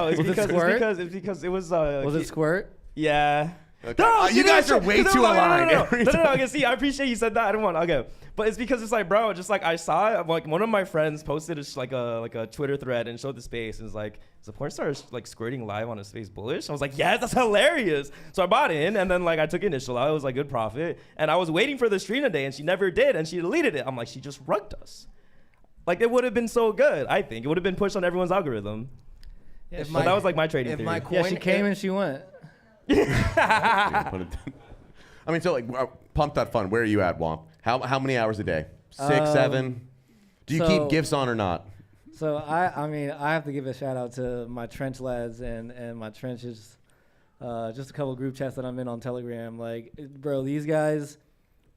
It's Was it Squirt? because it was. Was it Squirt? Yeah. Okay. You guys are way too aligned. No. Okay, see, I appreciate you said that. I didn't want. Okay, but it's because it's bro, just I saw it. One of my friends posted a Twitter thread and showed the space and was like, "Is a porn star squirting live on a space bullish?" I was like, "Yes, that's hilarious." So I bought in and then I took initial out. It was good profit, and I was waiting for the stream today and she never did and she deleted it. I'm like, she just rugged us. It would have been so good. I think it would have been pushed on everyone's algorithm. Yeah, But that was my trading if theory. my coin, yeah, she came and she went. I mean, so Pump.Fun, where are you at, Womp? How many hours a day? 6, 7? Do you keep so- gifts on or not? So I mean, I have to give a shout out to my trench lads and my trenches. Just a couple group chats that I'm in on Telegram. Bro, these guys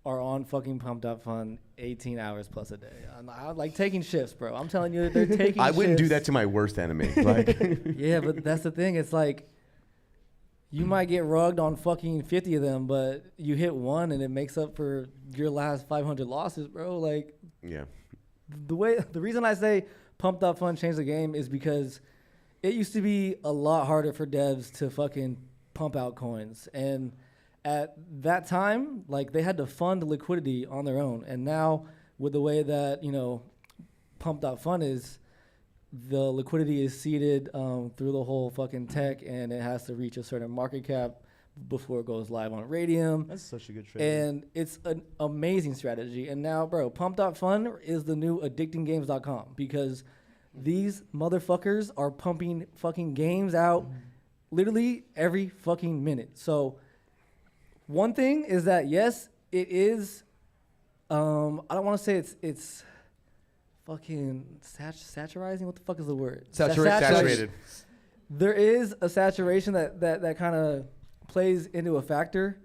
are on fucking Pump.Fun 18 hours plus a day. I'm like taking shifts, bro. I'm telling you, they're taking I wouldn't do shifts. that to my worst enemy. Like, Yeah, but that's the thing. It's like you might get rugged on fucking 50 of them, but you hit one and it makes up for your last 500 losses, bro. Like yeah. the reason I say Pump.Fun changed the game is because it used to be a lot harder for devs to fucking pump out coins. And at that time, like they had to fund liquidity on their own. And now with the way that, Pump.Fun is, the liquidity is seeded through the whole fucking tech, and it has to reach a certain market cap before it goes live on Radium. That's such a good trade. And it's an amazing strategy. And now, bro, Pump.Fun is the new addictinggames.com because these motherfuckers are pumping fucking games out literally every fucking minute. So one thing is that, yes, it is, I don't want to say it's fucking saturizing. What the fuck is the word? Saturated. There is a saturation that kind of plays into a factor,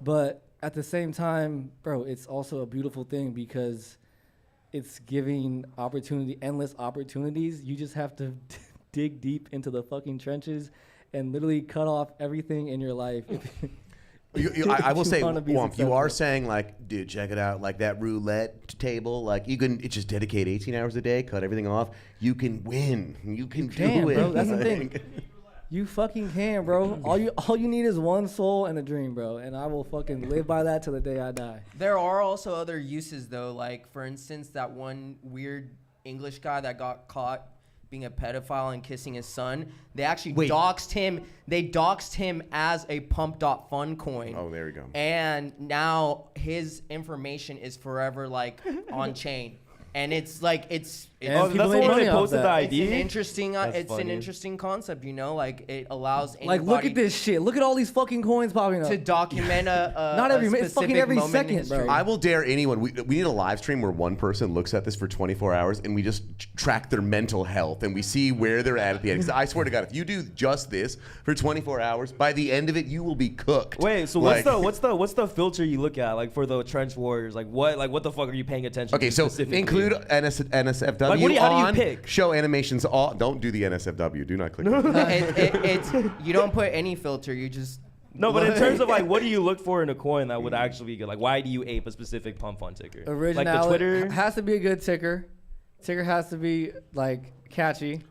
but at the same time, bro, it's also a beautiful thing because it's giving endless opportunities. You just have to dig deep into the fucking trenches and literally cut off everything in your life. I will say, wanna be Womp, you are successful. saying like, dude, check it out, like that roulette table, like it's just dedicate 18 hours a day, cut everything off. You can win. You can do it. bro. That's the thing. Like- You fucking can, bro. All you need is one soul and a dream, bro. And I will fucking live by that till the day I die. There are also other uses though, like for instance, that one weird English guy that got caught being a pedophile and kissing his son. They actually doxed him. They doxed him as a Pump.Fun coin. Oh, there you go. And now his information is forever like on chain. And it's like it's And Oh, people that's make the one money they off posted the that. it's ID. an interesting That's an funny. interesting concept, like it allows anybody Like, look at this shit. Look at all these fucking coins popping up. to document a Not every minute, it's fucking specific every moment in second, bro. history. I will dare anyone. We need a live stream where one person looks at this for 24 hours and we just track their mental health and we see where they're at the end. 'Cause I swear to God, if you do just this for 24 hours, by the end of it, you will be cooked. Wait, so Like- what's the filter you look at, like for the trench warriors? Like what the fuck are you paying attention Okay, to so specifically? include NSFW Like, how do you on, pick? show animations all. Don't do the NSFW. Do not click on it. It's you don't put any filter. You just No, but in terms of like, what do you look for in a coin that would actually be good? Like, why do you ape a specific pump fun ticker? Originality Like the Twitter. has to be a good ticker. Ticker has to be like catchy,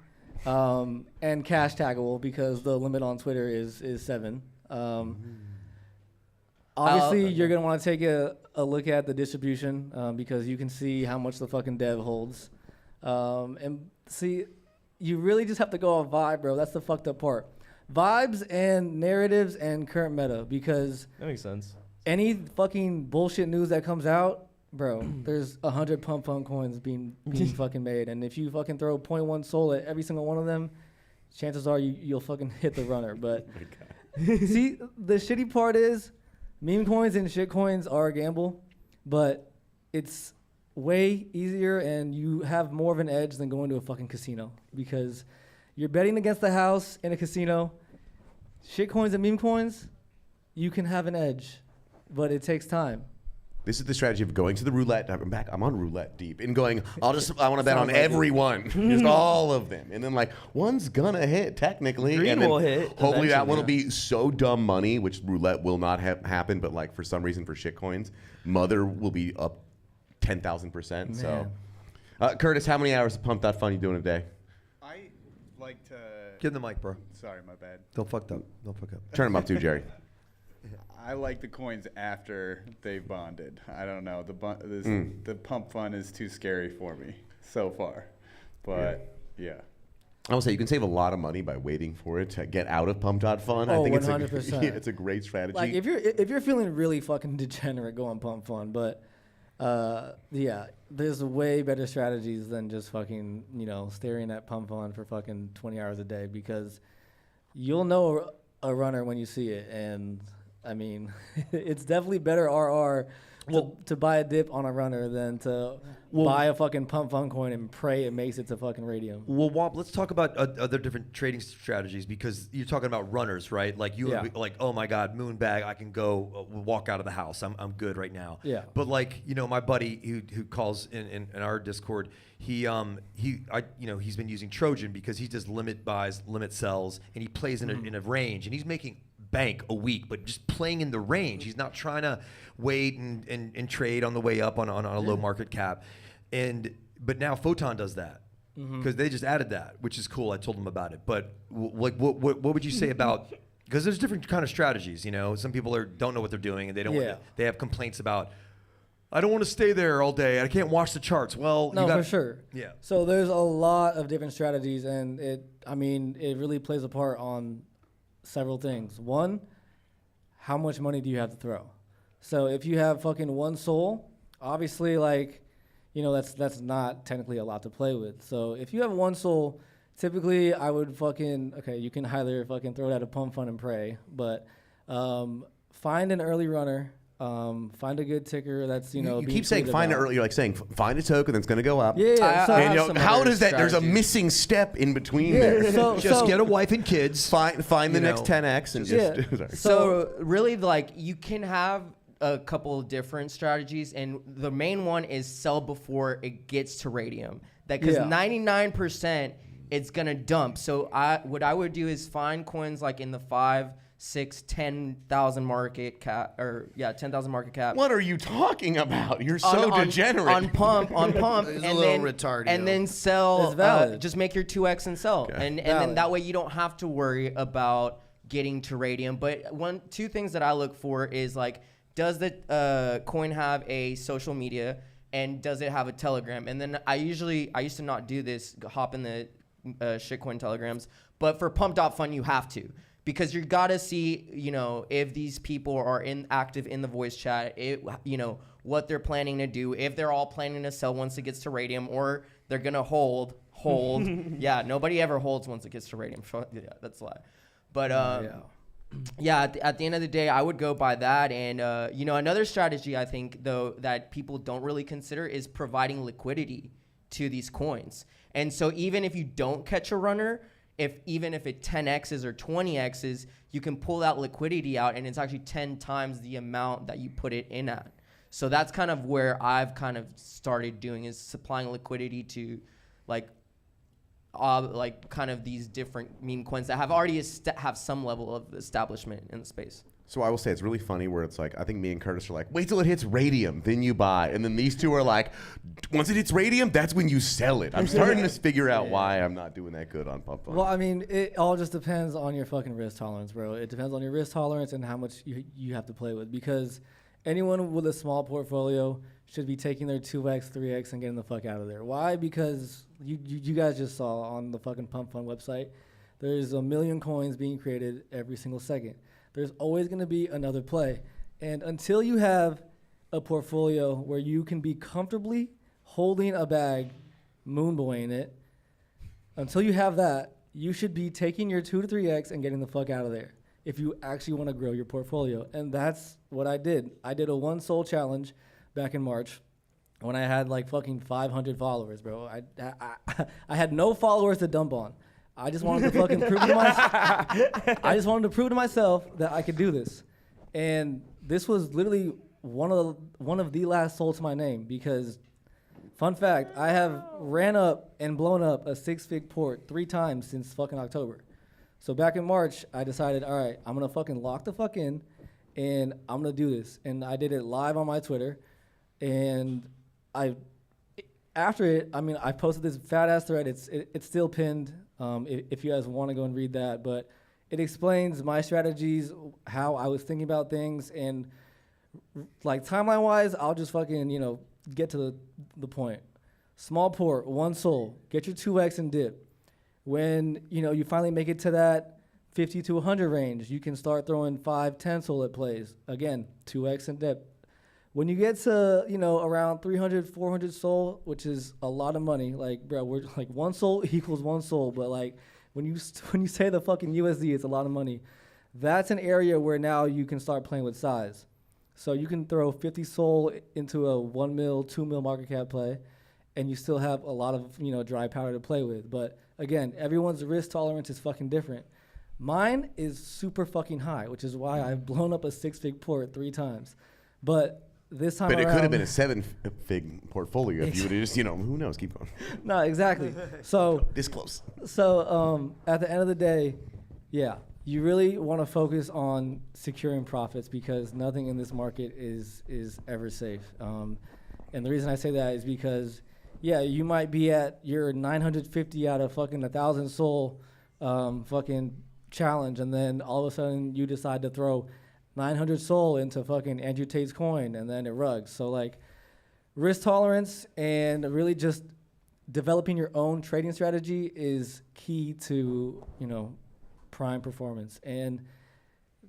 and cash taggable because the limit on Twitter is 7. Obviously, you're gonna want to take a look at the distribution because you can see how much the fucking dev holds, and see, you really just have to go on vibe, bro. That's the fucked up part. Vibes and narratives and current meta, because That makes sense. any fucking bullshit news that comes out, bro, there's 100 pump fun coins being fucking made, and if you fucking throw 0.1 soul at every single one of them, chances are you'll fucking hit the runner. But see, the shitty part is meme coins and shit coins are a gamble, but it's way easier and you have more of an edge than going to a fucking casino because you're betting against the house in a casino. Shit coins and meme coins, you can have an edge, but it takes time. This is the strategy of going to the roulette. I'm back. I'm on roulette deep and going. I want to bet on Sounds like everyone, just all of them, and then like one's gonna hit technically, Green and then will hit hopefully that eventually, one will yeah. be so dumb money, which roulette will not happen. But like for some reason for shit coins, Mother will be up 10,000%. So, Curtis, how many hours of Pump.Fun you doing a day? I like to. Give him the mic, bro. Sorry, my bad. Don't fuck up. Don't fuck up. Turn them up too, Jerry. I like the coins after they've bonded. I don't know. The pump fun is too scary for me so far. But yeah. I will say you can save a lot of money by waiting for it to get out of Pump.Fun. I Oh, think 100%. it's a great strategy. Like if you're feeling really fucking degenerate, go on Pump Fun. But yeah, there's way better strategies than just fucking staring at Pump Fun for fucking 20 hours a day because you'll know a runner when you see it. And I mean, it's definitely better RR to buy a dip on a runner than to buy a fucking pump fun coin and pray it makes it to fucking radium. Well, Womp, let's talk about other different trading strategies because you're talking about runners, right? Like you, would be like, oh my God, moon bag, I can go walk out of the house. I'm good right now. Yeah. But like, you know, my buddy who calls in our Discord, he's been using Trojan because he does limit buys, limit sells, and he plays in a range, and he's making bank a week, but just playing in the range. He's not trying to wait and trade on the way up on a low market cap. But now Photon does that because they just added that, which is cool. I told him about it. But like, what would you say about? Because there's different kind of strategies. You know, some people don't know what they're doing, and they don't. They have complaints about. I don't want to stay there all day. I can't watch the charts. Well, no, for sure. Yeah. So there's a lot of different strategies, and it really plays a part on several things. One, how much money do you have to throw? So if you have fucking one soul, obviously, like, you know, that's not technically a lot to play with. So if you have one soul, typically I would you can either fucking throw it at a pump fund and pray, but find an early runner. Find a good ticker that's, you know. You keep saying find it early. You're like saying find a token that's going to go up. Yeah. And how does that? There's a missing step in between there. Just get a wife and kids. Find the next 10x and just. So really, like, you can have a couple of different strategies, and the main one is sell before it gets to radium. That because 99% it's gonna dump. So what I would do is find coins like in the 5, 6, 10,000 market cap, 10,000 market cap. What are you talking about? You're so degenerate. On pump, It's a little retarded. And then sell. It's valid. Just make your 2x and sell, Okay. and then that way you don't have to worry about getting to radium. But two things that I look for is like, does the coin have a social media, and does it have a Telegram? And then I used to not do this, hop in the shitcoin Telegrams, but for pump.fun you have to. Because you gotta see, you know, if these people are active in the voice chat, you know, what they're planning to do, if they're all planning to sell once it gets to radium, or they're gonna hold. Yeah, nobody ever holds once it gets to radium. Yeah, that's a lie. But at the end of the day, I would go by that. And you know, another strategy I think though that people don't really consider is providing liquidity to these coins. And so even if you don't catch a runner, even if it 10x's or 20x's, you can pull that liquidity out, and it's actually 10 times the amount that you put it in at. So that's kind of where I've kind of started doing, is supplying liquidity to like kind of these different meme coins that have already have some level of establishment in the space. So I will say it's really funny where it's like, I think me and Curtis are like, wait till it hits radium, then you buy. And then these two are like, once it hits radium, that's when you sell it. I'm starting to figure out why I'm not doing that good on Pump Fund. Well, I mean, it all just depends on your fucking risk tolerance, bro. It depends on your risk tolerance and how much you have to play with. Because anyone with a small portfolio should be taking their 2x, 3x and getting the fuck out of there. Why? Because you guys just saw on the fucking Pump Fund website, there's 1 million coins being created every single second. There's always going to be another play. And until you have a portfolio where you can be comfortably holding a bag, moonboying it, until you have that, you should be taking your 2 to 3x and getting the fuck out of there if you actually want to grow your portfolio. And that's what I did. I did a one soul challenge back in March when I had like fucking 500 followers, bro. I had no followers to dump on. I just wanted to fucking prove to myself. I just wanted to prove to myself that I could do this, and this was literally one of the last souls to my name. Because, fun fact, I have ran up and blown up a 6-fig port 3 times since fucking October. So back in March, I decided, all right, I'm gonna fucking lock the fuck in, and I'm gonna do this. And I did it live on my Twitter, and after it, I mean, I posted this fat ass thread. It's still pinned. If you guys want to go and read that, but it explains my strategies, how I was thinking about things, and like timeline wise, I'll just fucking, you know, get to the point. Small port, one soul, get your 2x and dip. When, you know, you finally make it to that 50 to 100 range, you can start throwing 5, 10 soul at plays. Again, 2x and dip. When you get to, you know, around 300, 400 soul, which is a lot of money, like, bro, we're like 1 soul equals 1 soul, but like when you say the fucking USD, it's a lot of money. That's an area where now you can start playing with size. So you can throw 50 Sol into a 1 mil, 2 mil market cap play, and you still have a lot of dry powder to play with. But again, everyone's risk tolerance is fucking different. Mine is super fucking high, which is why I've blown up a 6-fig port 3 times. But this time But around, it could have been a 7-fig portfolio if you would have just, who knows? Keep going. No, exactly. So This close. So at the end of the day, yeah, you really want to focus on securing profits because nothing in this market is ever safe. And the reason I say that is because, yeah, you might be at your 950 out of fucking 1,000 Sol fucking challenge, and then all of a sudden you decide to throw 900 Sol into fucking Andrew Tate's coin, and then it rugs. So like, risk tolerance and really just developing your own trading strategy is key to prime performance, and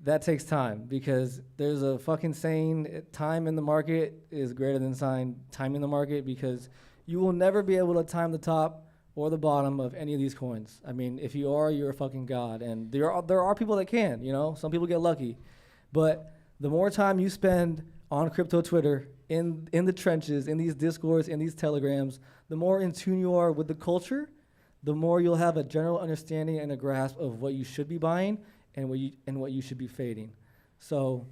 that takes time because there's a fucking saying: time in the market is greater than time in the market, because you will never be able to time the top or the bottom of any of these coins. I mean, if you are, you're a fucking god, and there are people that can. Some people get lucky, but the more time you spend on crypto Twitter, in the trenches, in these discords, in these telegrams, the more in tune you are with the culture, the more you'll have a general understanding and a grasp of what you should be buying and what you should be fading. So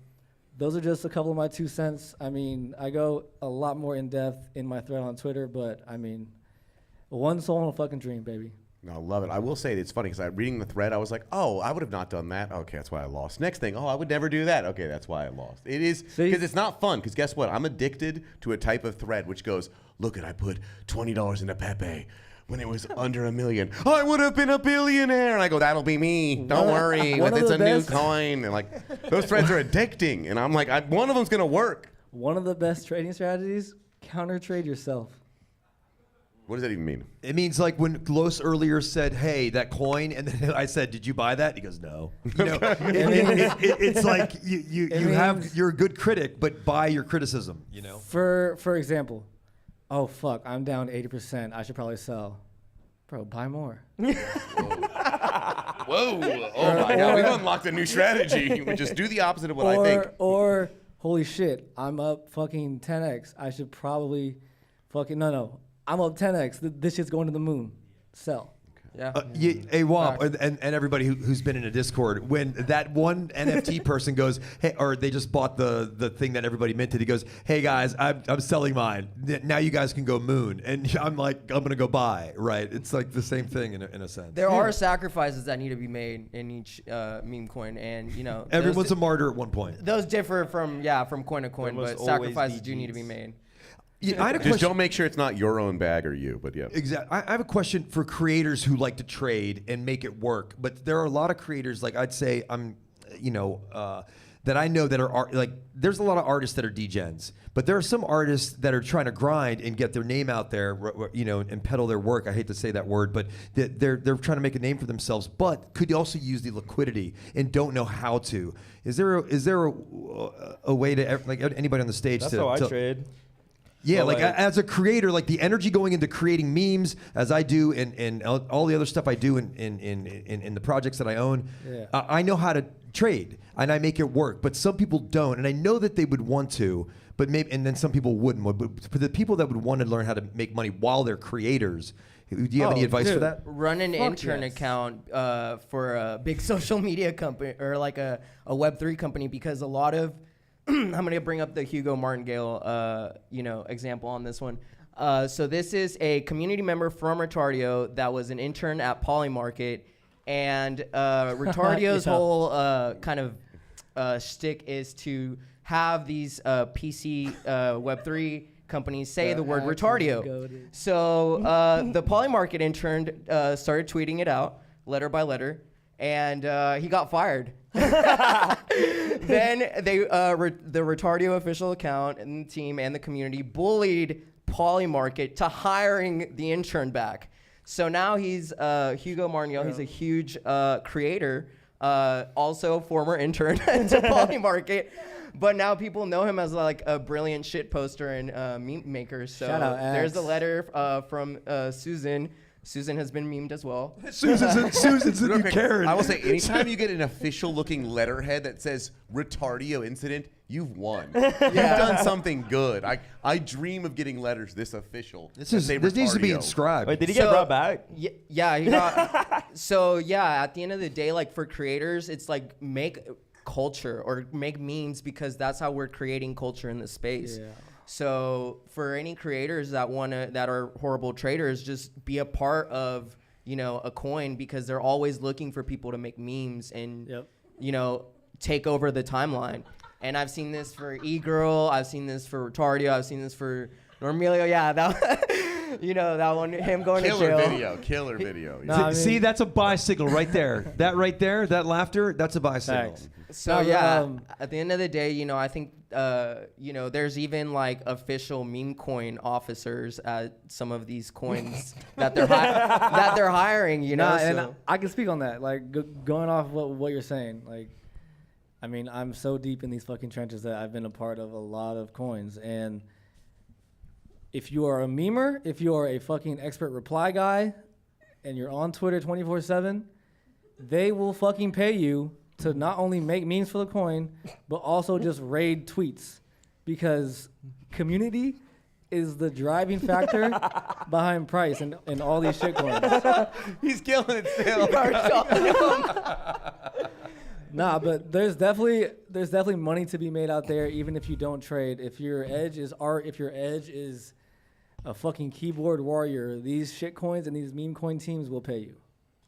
those are just a couple of my 2 cents. I mean, I go a lot more in depth in my thread on Twitter, but I mean, 1 Sol in a fucking dream, baby. No, I love it. I will say it's funny because reading the thread, I was like, oh, I would have not done that. Okay, that's why I lost. Next thing, oh, I would never do that. Okay, that's why I lost. It is because it's not fun. Because guess what? I'm addicted to a type of thread which goes, look, I put $20 into Pepe when it was under $1 million. I would have been a billionaire. And I go, that'll be me. Don't worry. It's a new coin. And like, those threads are addicting. And I'm like, one of them's going to work. One of the best trading strategies, counter trade yourself. What does that even mean? It means like when Los earlier said, "Hey, that coin," and then I said, "Did you buy that?" He goes, "No." It's like you're a good critic, but buy your criticism. For example, oh fuck, I'm down 80%. I should probably sell. Bro, buy more. Whoa! Oh my God, we've unlocked a new strategy. We just do the opposite of what I think. Or holy shit, I'm up fucking 10x. I should probably fucking no. I'm up 10x. This shit's going to the moon. Sell. Yeah. Hey, Womp, and everybody who's been in a Discord, when that one NFT person goes, hey, or they just bought the thing that everybody minted, he goes, hey guys, I'm selling mine. Now you guys can go moon. And I'm like, I'm going to go buy, right? It's like the same thing in a sense. There are sacrifices that need to be made in each meme coin, and everyone's a martyr at one point. Those differ from coin to coin, but sacrifices do need to be made. Yeah, I had a just don't make sure it's not your own bag or you, but yeah. Exactly. I have a question for creators who like to trade and make it work, but there are a lot of creators, like I'd say that I know that are like, there's a lot of artists that are degens, but there are some artists that are trying to grind and get their name out there, and peddle their work. I hate to say that word, but they're trying to make a name for themselves, but could also use the liquidity and don't know how to. Is there a way to, like, anybody on the stage? That's how I trade. Yeah, so like as a creator, like the energy going into creating memes, as I do, and all the other stuff I do in the projects that I own, I know how to trade and I make it work. But some people don't, and I know that they would want to, but maybe, and then some people wouldn't. But for the people that would want to learn how to make money while they're creators, do you have any advice for that? Run an intern account for a big social media company or like a Web3 company, because a lot of I'm going to bring up the Hugo Martingale, example on this one. So this is a community member from Retardio that was an intern at Polymarket, and Retardio's whole kind of shtick is to have these PC Web3 companies say the word Retardio. So the Polymarket intern started tweeting it out letter by letter, and he got fired. Then the Retardio official account and the team and the community bullied Polymarket to hiring the intern back. So now he's Hugo Martingale. He's a huge creator, also former intern to Polymarket. But now people know him as like a brilliant shit poster and meme maker. So shout out, there's a letter from Susan. Susan has been memed as well. Susan's a new Karen. I will say, anytime you get an official-looking letterhead that says "Retardio Incident," you've won. You've done something good. I dream of getting letters this official. This that say needs to be Retardio. inscribed. Wait, did he get brought back? Yeah, he got. So yeah, at the end of the day, like for creators, it's like make culture or make memes because that's how we're creating culture in the space. Yeah. So for any creators that are horrible traders, just be a part of a coin because they're always looking for people to make memes and take over the timeline. And I've seen this for E-Girl, I've seen this for Retardio, I've seen this for Normilio. Yeah, that that one, him going to jail. Killer video. No, I mean- See, that's a buy signal right there. That right there, that laughter, that's a buy signal. Facts. So No, yeah, at the end of the day, I think there's even like official meme coin officers at some of these coins that they're hiring. And I can speak on that. Like going off what you're saying. Like, I mean, I'm so deep in these fucking trenches that I've been a part of a lot of coins. And if you are a memer, if you are a fucking expert reply guy, and you're on Twitter 24/7, they will fucking pay you to not only make memes for the coin, but also just raid tweets, because community is the driving factor behind price and all these shit coins. He's killing it still. Nah, but there's definitely money to be made out there, even if you don't trade. If your edge is art, if your edge is a fucking keyboard warrior, these shit coins and these meme coin teams will pay you.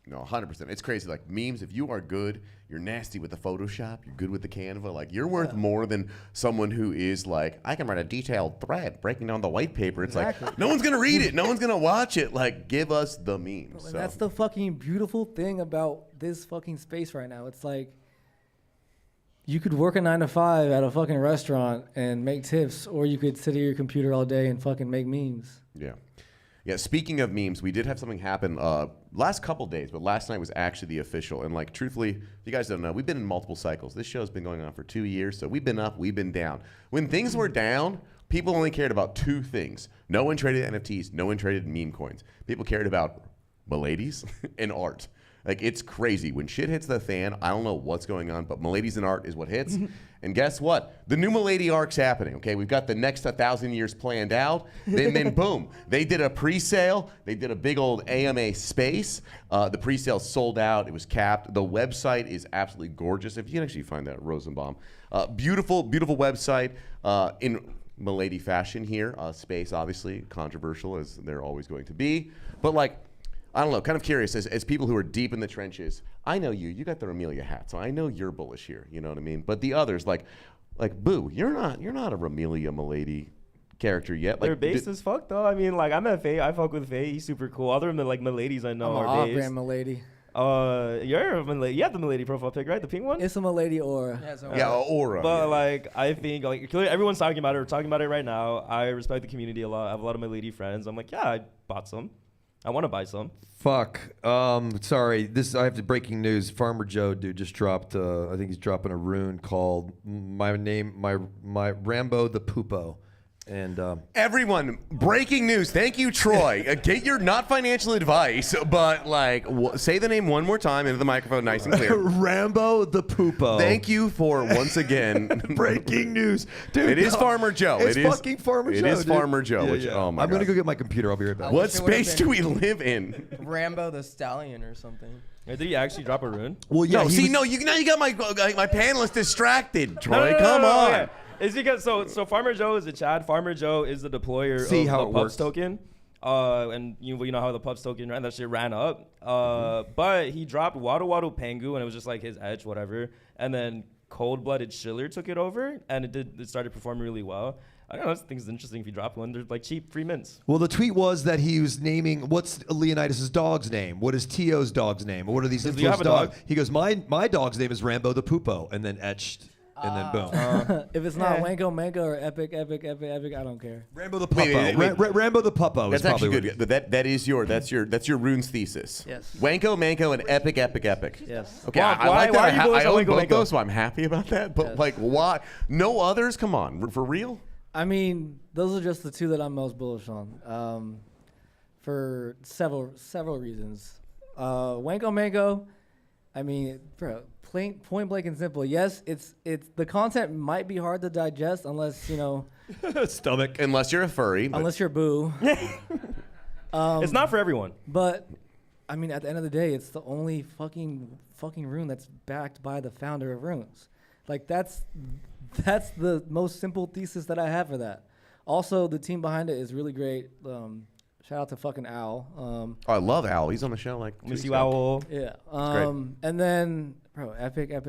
No, 100%. It's crazy. Like memes, if you are good, you're nasty with the Photoshop, you're good with the Canva, like you're worth more than someone who is like, I can write a detailed thread breaking down the white paper. It's like, no one's going to read it. No one's going to watch it. Like, give us the memes. And that's the fucking beautiful thing about this fucking space right now. It's like, you could work a 9 to 5 at a fucking restaurant and make tips, or you could sit at your computer all day and fucking make memes. Yeah. Yeah, speaking of memes, we did have something happen last couple days, but last night was actually the official. And like, truthfully, if you guys don't know, we've been in multiple cycles. This show's been going on for 2 years, so we've been up, we've been down. When things were down, people only cared about two things. No one traded NFTs, no one traded meme coins. People cared about miladies and art. Like, it's crazy. When shit hits the fan, I don't know what's going on, but miladies and art is what hits. And guess what? The new milady arc's happening, okay? We've got the next 1,000 years planned out. Then boom, they did a pre-sale. They did a big old AMA space. The pre-sale sold out. It was capped. The website is absolutely gorgeous. If you can actually find that, Rosenbaum. Beautiful, beautiful website in milady fashion here. Space, obviously, controversial, as they're always going to be. But, like, I don't know, kind of curious, as people who are deep in the trenches, I know you got the Romelia hat, so I know you're bullish here, you know what I mean? But the others, like Boo, you're not a Romelia milady character yet. Like, they're based as fuck though. I mean, like, I'm at Faye, I fuck with Faye, he's super cool. Other than like miladies I know I'm are an based. off-brand milady. You're a milady. You have the milady profile pic, right? The pink one? It's a milady aura. Yeah, aura. But yeah. like, I think like clearly everyone's talking about it. We're talking about it right now. I respect the community a lot. I have a lot of milady friends. I'm like, yeah, I bought some. I want to buy some. Fuck. Sorry. I have the breaking news. Farmer Joe, dude, just dropped. I think he's dropping a rune called my Rambo the Poopo. And everyone, breaking news. Thank you, Troy. Get your not financial advice, but like say the name one more time into the microphone, nice and clear. Rambo the Poopo. Thank you for once again breaking news, dude. It is Farmer Joe. It's fucking Farmer Joe. It is dude. Farmer Joe. Yeah, Which yeah. oh my I'm god. gonna go get my computer. I'll be right back. What space do we live in? Rambo the Stallion or something. Did he actually drop a rune? Well, yeah. Now you got my panelists distracted, Troy. Come on. Okay. It's because so Farmer Joe is a Chad. Farmer Joe is the deployer of the Pups token. And you know how the Pups token ran, that shit ran up. But he dropped Wadu Wadu Pengu, and it was just like his edge, whatever. And then Cold Blooded Schiller took it over, and it started performing really well. I don't know. I think it's interesting if you drop one. They're like cheap, free mints. Well, the tweet was that he was naming, what's Leonidas' dog's name? What is T.O.'s dog's name? What are these Do you have influenced a dogs? dog? He goes, my dog's name is Rambo the Poopo, and then etched, and then boom. If it's not Wanko Mango or Epic, I don't care. Rambo the Puppo. Rambo the Puppo. That's is actually probably good. That's your runes thesis. Yes. Wanko, Manko, and Epic. Yes. Okay, Why- I like why that. are you bullish I on own Wanko both Manko? those, so I'm happy about that. But Yes. like, why? No others? Come on, for real? I mean, those are just the two that I'm most bullish on, for several reasons. Wanko Mango, I mean, bro, point blank and simple. Yes, it's the content might be hard to digest unless Stomach. Unless you're a furry. but- unless you're boo. It's not for everyone. But I mean, at the end of the day, it's the only fucking rune that's backed by the founder of runes. Like that's the most simple thesis that I have for that. Also, the team behind it is really great. Shout out to fucking Al. Oh, I love Al. He's on the show like 2 Miss weeks you, ago. Owl. Yeah. great. And then, bro, epic. I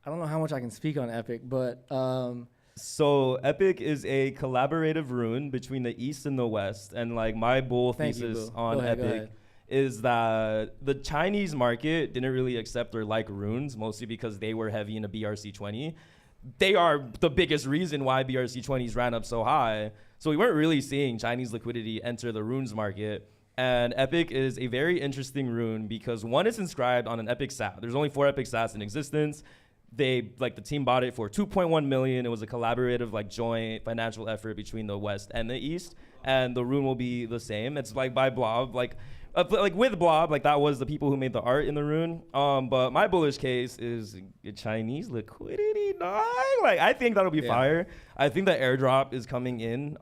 don't know how much I can speak on epic, but So Epic is a collaborative rune between the East and the West, and like my bull Thank you, thesis Boo. on Go ahead. Epic is that the Chinese market didn't really accept or like runes, mostly because they were heavy into BRC20. They are the biggest reason why BRC20s ran up so high. So we weren't really seeing Chinese liquidity enter the runes market. And Epic is a very interesting rune because one, it's inscribed on an Epic SAT. There's only 4 Epic SATs in existence. The team bought it for 2.1 million. It was a collaborative, joint financial effort between the West and the East. And the rune will be the same. It's by Blob, with Blob, that was the people who made the art in the rune. But my bullish case is Chinese liquidity, dog. I think that'll be fire. I think the airdrop is coming in,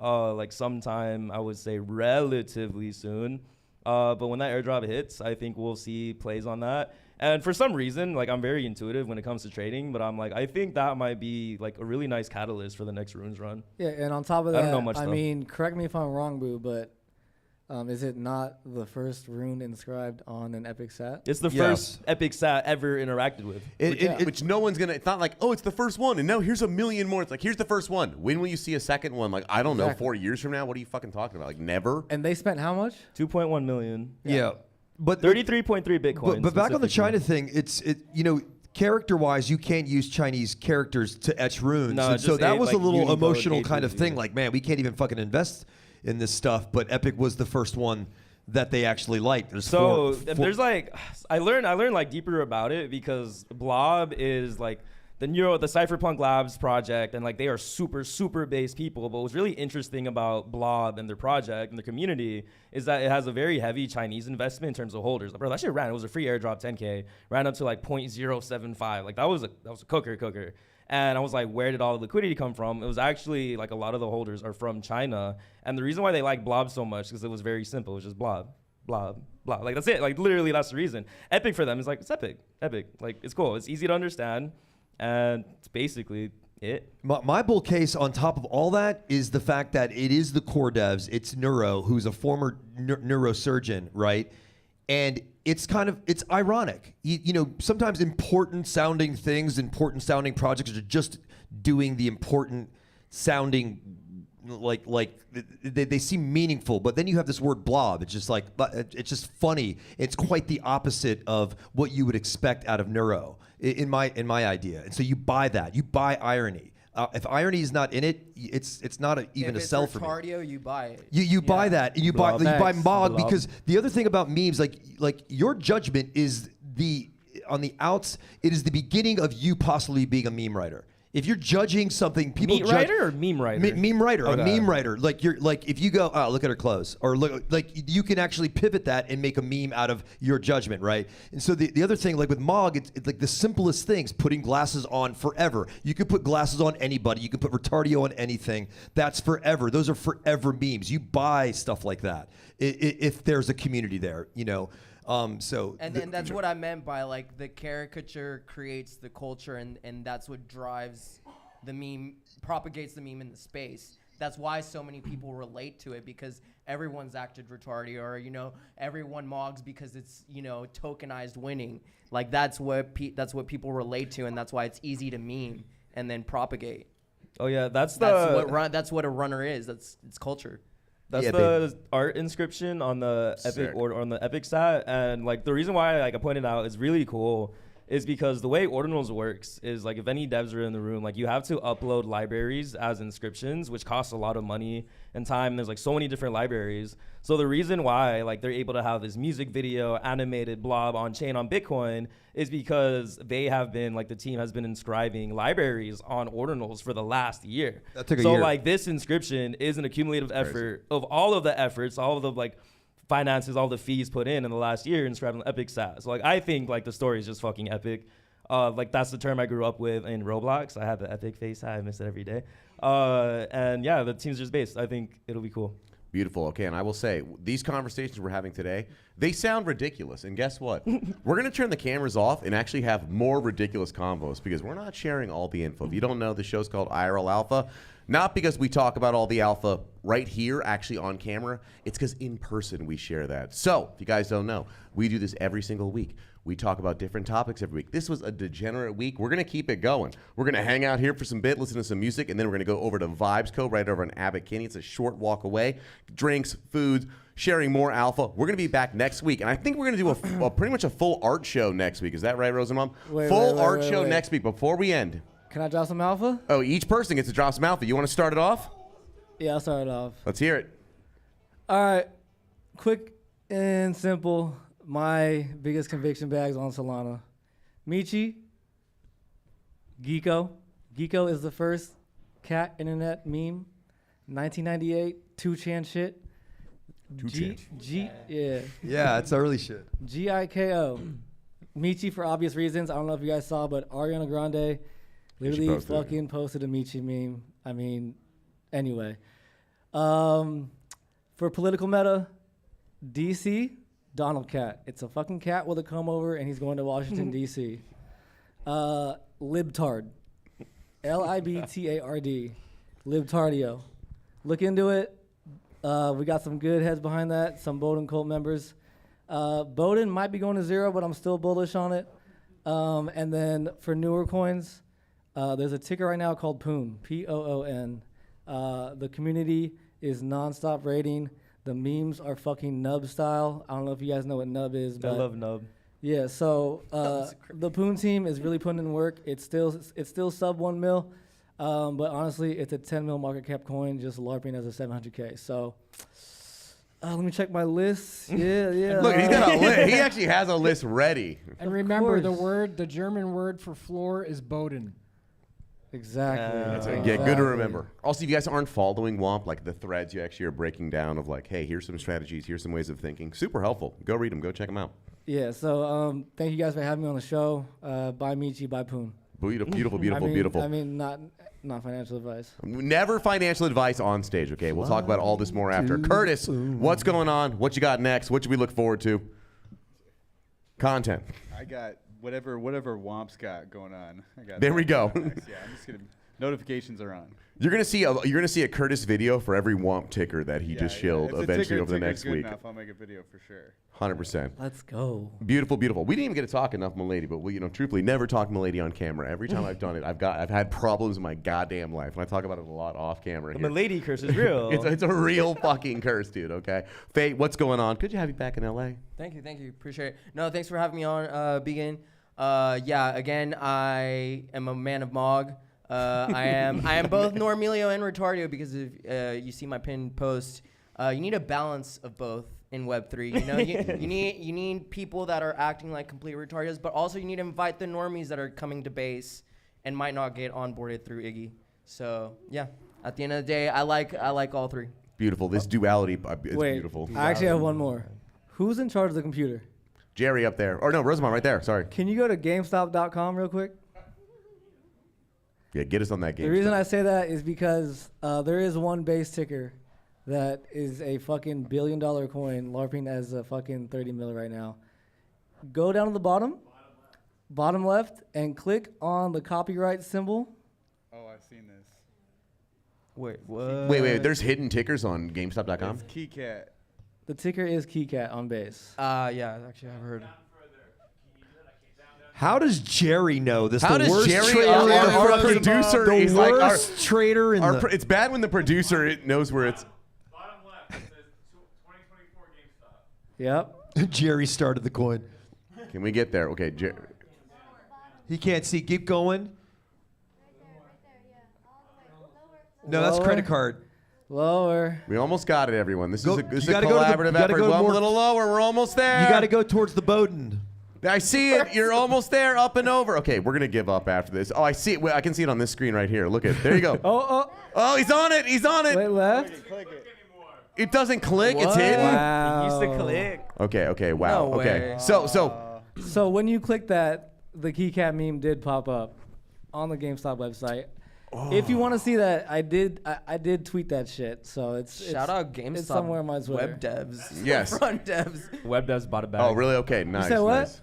sometime, I would say relatively soon. But when that airdrop hits, I think we'll see plays on that. And for some reason, I'm very intuitive when it comes to trading, but I'm I think that might be a really nice catalyst for the next runes run. yeah. And on top of that, I don't know much, I though. mean, correct me if I'm wrong, Boo, but is it not the first rune inscribed on an epic SAT? It's the Yes. first Epic SAT ever interacted with. Which no one's gonna. It's not like, oh, it's the first one, and now here's a million more. It's like, here's the first one. When will you see a second one? I don't know. Exactly. 4 years from now, what are you fucking talking about? Never. And they spent how much? 2.1 million. Yeah. But 33.3 Bitcoin. But back on the specifically. China thing, character-wise, you can't use Chinese characters to etch runes. No, And so just that a, was a little Unicode emotional kind of A2Z. thing. Man, we can't even fucking invest in this stuff. But Epic was the first one that they actually liked. There's So four- there's I learned deeper about it because Blob is the Cypherpunk Labs project, and they are super base people. But what's really interesting about Blob and their project and their community is that it has a very heavy Chinese investment in terms of holders. Bro, that shit ran. It was a free airdrop, 10K, ran up to 0.075. That was a cooker. And I was like, where did all the liquidity come from? It was actually a lot of the holders are from China. And the reason why they like Blob so much is because it was very simple. It was just Blob. That's it. Literally, that's the reason. Epic for them is it's epic. It's cool. It's easy to understand. And it's basically it. My bull case on top of all that is the fact that it is the core devs. It's Neuro, who's a former neurosurgeon, right? And it's ironic. Sometimes important sounding things, important sounding projects are just doing the important sounding, they seem meaningful. But then you have this word blob. It's just it's just funny. It's quite the opposite of what you would expect out of Neuro in my idea. And so you buy that. You buy irony. If irony is not in it, it's not even if a sell it's for me. Retardio, you buy it. You buy that, and you buy Facts. Mog Blob. because the other thing about memes, your judgment is on the outs. It is the beginning of you possibly being a meme writer. If you're judging something, people Meat judge, writer or meme writer? meme writer, Okay. a meme writer. If you go, oh, look at her clothes, or look, you can actually pivot that and make a meme out of your judgment, right? And so the other thing, with Mog, it's the simplest things, putting glasses on forever. You could put glasses on anybody. You can put Retardio on anything. That's forever. Those are forever memes. You buy stuff like that if there's a community there, And that's what I meant by the caricature creates the culture, and that's what drives the meme, propagates the meme in the space. That's why so many people relate to it, because everyone's acted Retardio, or everyone mogs because it's tokenized winning. That's what people relate to, and that's why it's easy to meme and then propagate. Oh yeah, that's what a runner is. It's culture. That's Yeah, the art inscription on the Epic Sick. or on the Epic stat, and the reason why I pointed out is really cool is because the way Ordinals works is if any devs are in the room, you have to upload libraries as inscriptions, which costs a lot of money and time. There's so many different libraries. So the reason why they're able to have this music video animated blob on chain on Bitcoin is because they have been the team has been inscribing libraries on Ordinals for the last year. That took a so year. this inscription is an accumulative effort of all of the efforts, all of the finances all the fees put in the last year and strapping Epic sat. So like I think like the story is just fucking epic. Like that's the term I grew up with in Roblox. I have the Epic face hat. I miss it every day. And yeah, the team's just based. I think it'll be cool. Beautiful. Okay, and I will say, these conversations we're having today, they sound ridiculous. And guess what? We're going to turn the cameras off and actually have more ridiculous convos because we're not sharing all the info. If you don't know, the show's called IRL Alpha. Not because we talk about all the alpha right here, actually on camera. It's because in person we share that. So, if you guys don't know, we do this every single week. We talk about different topics every week. This was a degenerate week. We're going to keep it going. We're going to hang out here for some bit, listen to some music, and then we're going to go over to Vibes Co. right over in Abbott Kinney. It's a short walk away. Drinks, food, sharing more alpha. We're going to be back next week, and I think we're going to do a pretty much a full art show next week. Is that right, Rosamond? Full art show next week before we end. Can I drop some alpha? Oh, each person gets to drop some alpha. You want to start it off? Yeah, I'll start it off. Let's hear it. All right, quick and simple. My biggest conviction bags on Solana. Michi, Geeko. Geeko is the first cat internet meme. 1998, 2chan shit. 2chan. Yeah. Yeah, it's early shit. Giko. Michi for obvious reasons. I don't know if you guys saw, but Ariana Grande literally posted posted a Michi meme. I mean, anyway. For political meta, DC, Donald Cat. It's a fucking cat with a comb over, and he's going to Washington, D.C. Libtard. Libtard. Libtardio. Look into it. We got some good heads behind that, some Bowden cult members. Bowden might be going to zero, but I'm still bullish on it. And then for newer coins, there's a ticker right now called Poon, P-O-O-N. The community is nonstop rating. The memes are fucking nub style. I don't know if you guys know what nub is, but I love nub. yeah. So the Poon team is really putting in work. It's still sub 1 mil, but honestly, it's a 10 mil market cap coin, just LARPing as a 700K. So let me check my list. Yeah. Look, he's got a list. He actually has a list ready. And remember, the German word for floor is Boden. Exactly. Yeah, good to remember. Also, if you guys aren't following WOMP, like the threads you actually are breaking down of like, hey, here's some strategies, here's some ways of thinking. Super helpful. Go read them. Go check them out. Yeah, so thank you guys for having me on the show. Bye Michi, bye Poon. Beautiful. I mean, not financial advice. Never financial advice on stage, okay? We'll talk about all this more after. Curtis, what's going on? What you got next? What should we look forward to? Content. I got whatever Womp's got going on. There we go. Yeah, I'm just gonna. Notifications are on. You're gonna see a Curtis video for every WOMP ticker that he just shilled eventually over the next week. Enough, I'll make a video for sure. 100%. Let's go. Beautiful. We didn't even get to talk enough Milady, but we, truthfully, never talk Milady on camera. Every time I've done it, I've had problems in my goddamn life, and I talk about it a lot off camera. The here. Milady curse is real. It's a real fucking curse, dude. Okay, Fate, what's going on? Good to have you back in LA. Thank you. Appreciate it. No, thanks for having me on, Begin. Again, I am a man of Mog. I am both Normilio and Retardio because if you see my pinned post, you need a balance of both in Web3. You need people that are acting like complete retardios, but also you need to invite the normies that are coming to base and might not get onboarded through Iggy. So yeah, at the end of the day, I like all three. Beautiful. This duality is Wait, beautiful. I actually have one more. Who's in charge of the computer? Jerry up there. Or no, Rosamond right there. Sorry. Can you go to GameStop.com real quick? Yeah, get us on that game. The reason I say that is because there is one base ticker that is a fucking $1 billion coin LARPing as a fucking 30 mil right now. Go down to the bottom left, and click on the copyright symbol. Oh, I've seen this. Wait, what? Wait. There's hidden tickers on GameStop.com. It's KeyCat. The ticker is KeyCat on base. Yeah, actually I've heard. How does Jerry know this? How the does worst Jerry, trader our in the producer, the is like worst trader in the. It's bad when the producer knows where it's. Bottom left, it says 2024 GameStop. Yep. Jerry started the coin. Can we get there? Okay, He can't see. Keep going. No, that's Lower. credit card. Lower. we almost got it, everyone. This Go- is you a gotta go to the- collaborative you gotta effort. go One more- little lower. We're almost there. You got to go towards the Bowden. I see it. You're almost there, up and over. Okay, we're gonna give up after this. Oh, I see it. I can see it on this screen right here. Look at. There you go. Oh. Oh, he's on it. He's on it. Wait, left. Click it. It doesn't click. It's hidden. It used to click. Okay. Wow. No okay. way. So when you click that, the keycat meme did pop up on the GameStop website. If you want to see that, I did tweet that shit. So Shout out GameStop. It's somewhere on my Twitter. Web devs. Yes. Front devs. Web devs bought a bag. Oh, really? Okay. Nice. said what? Nice.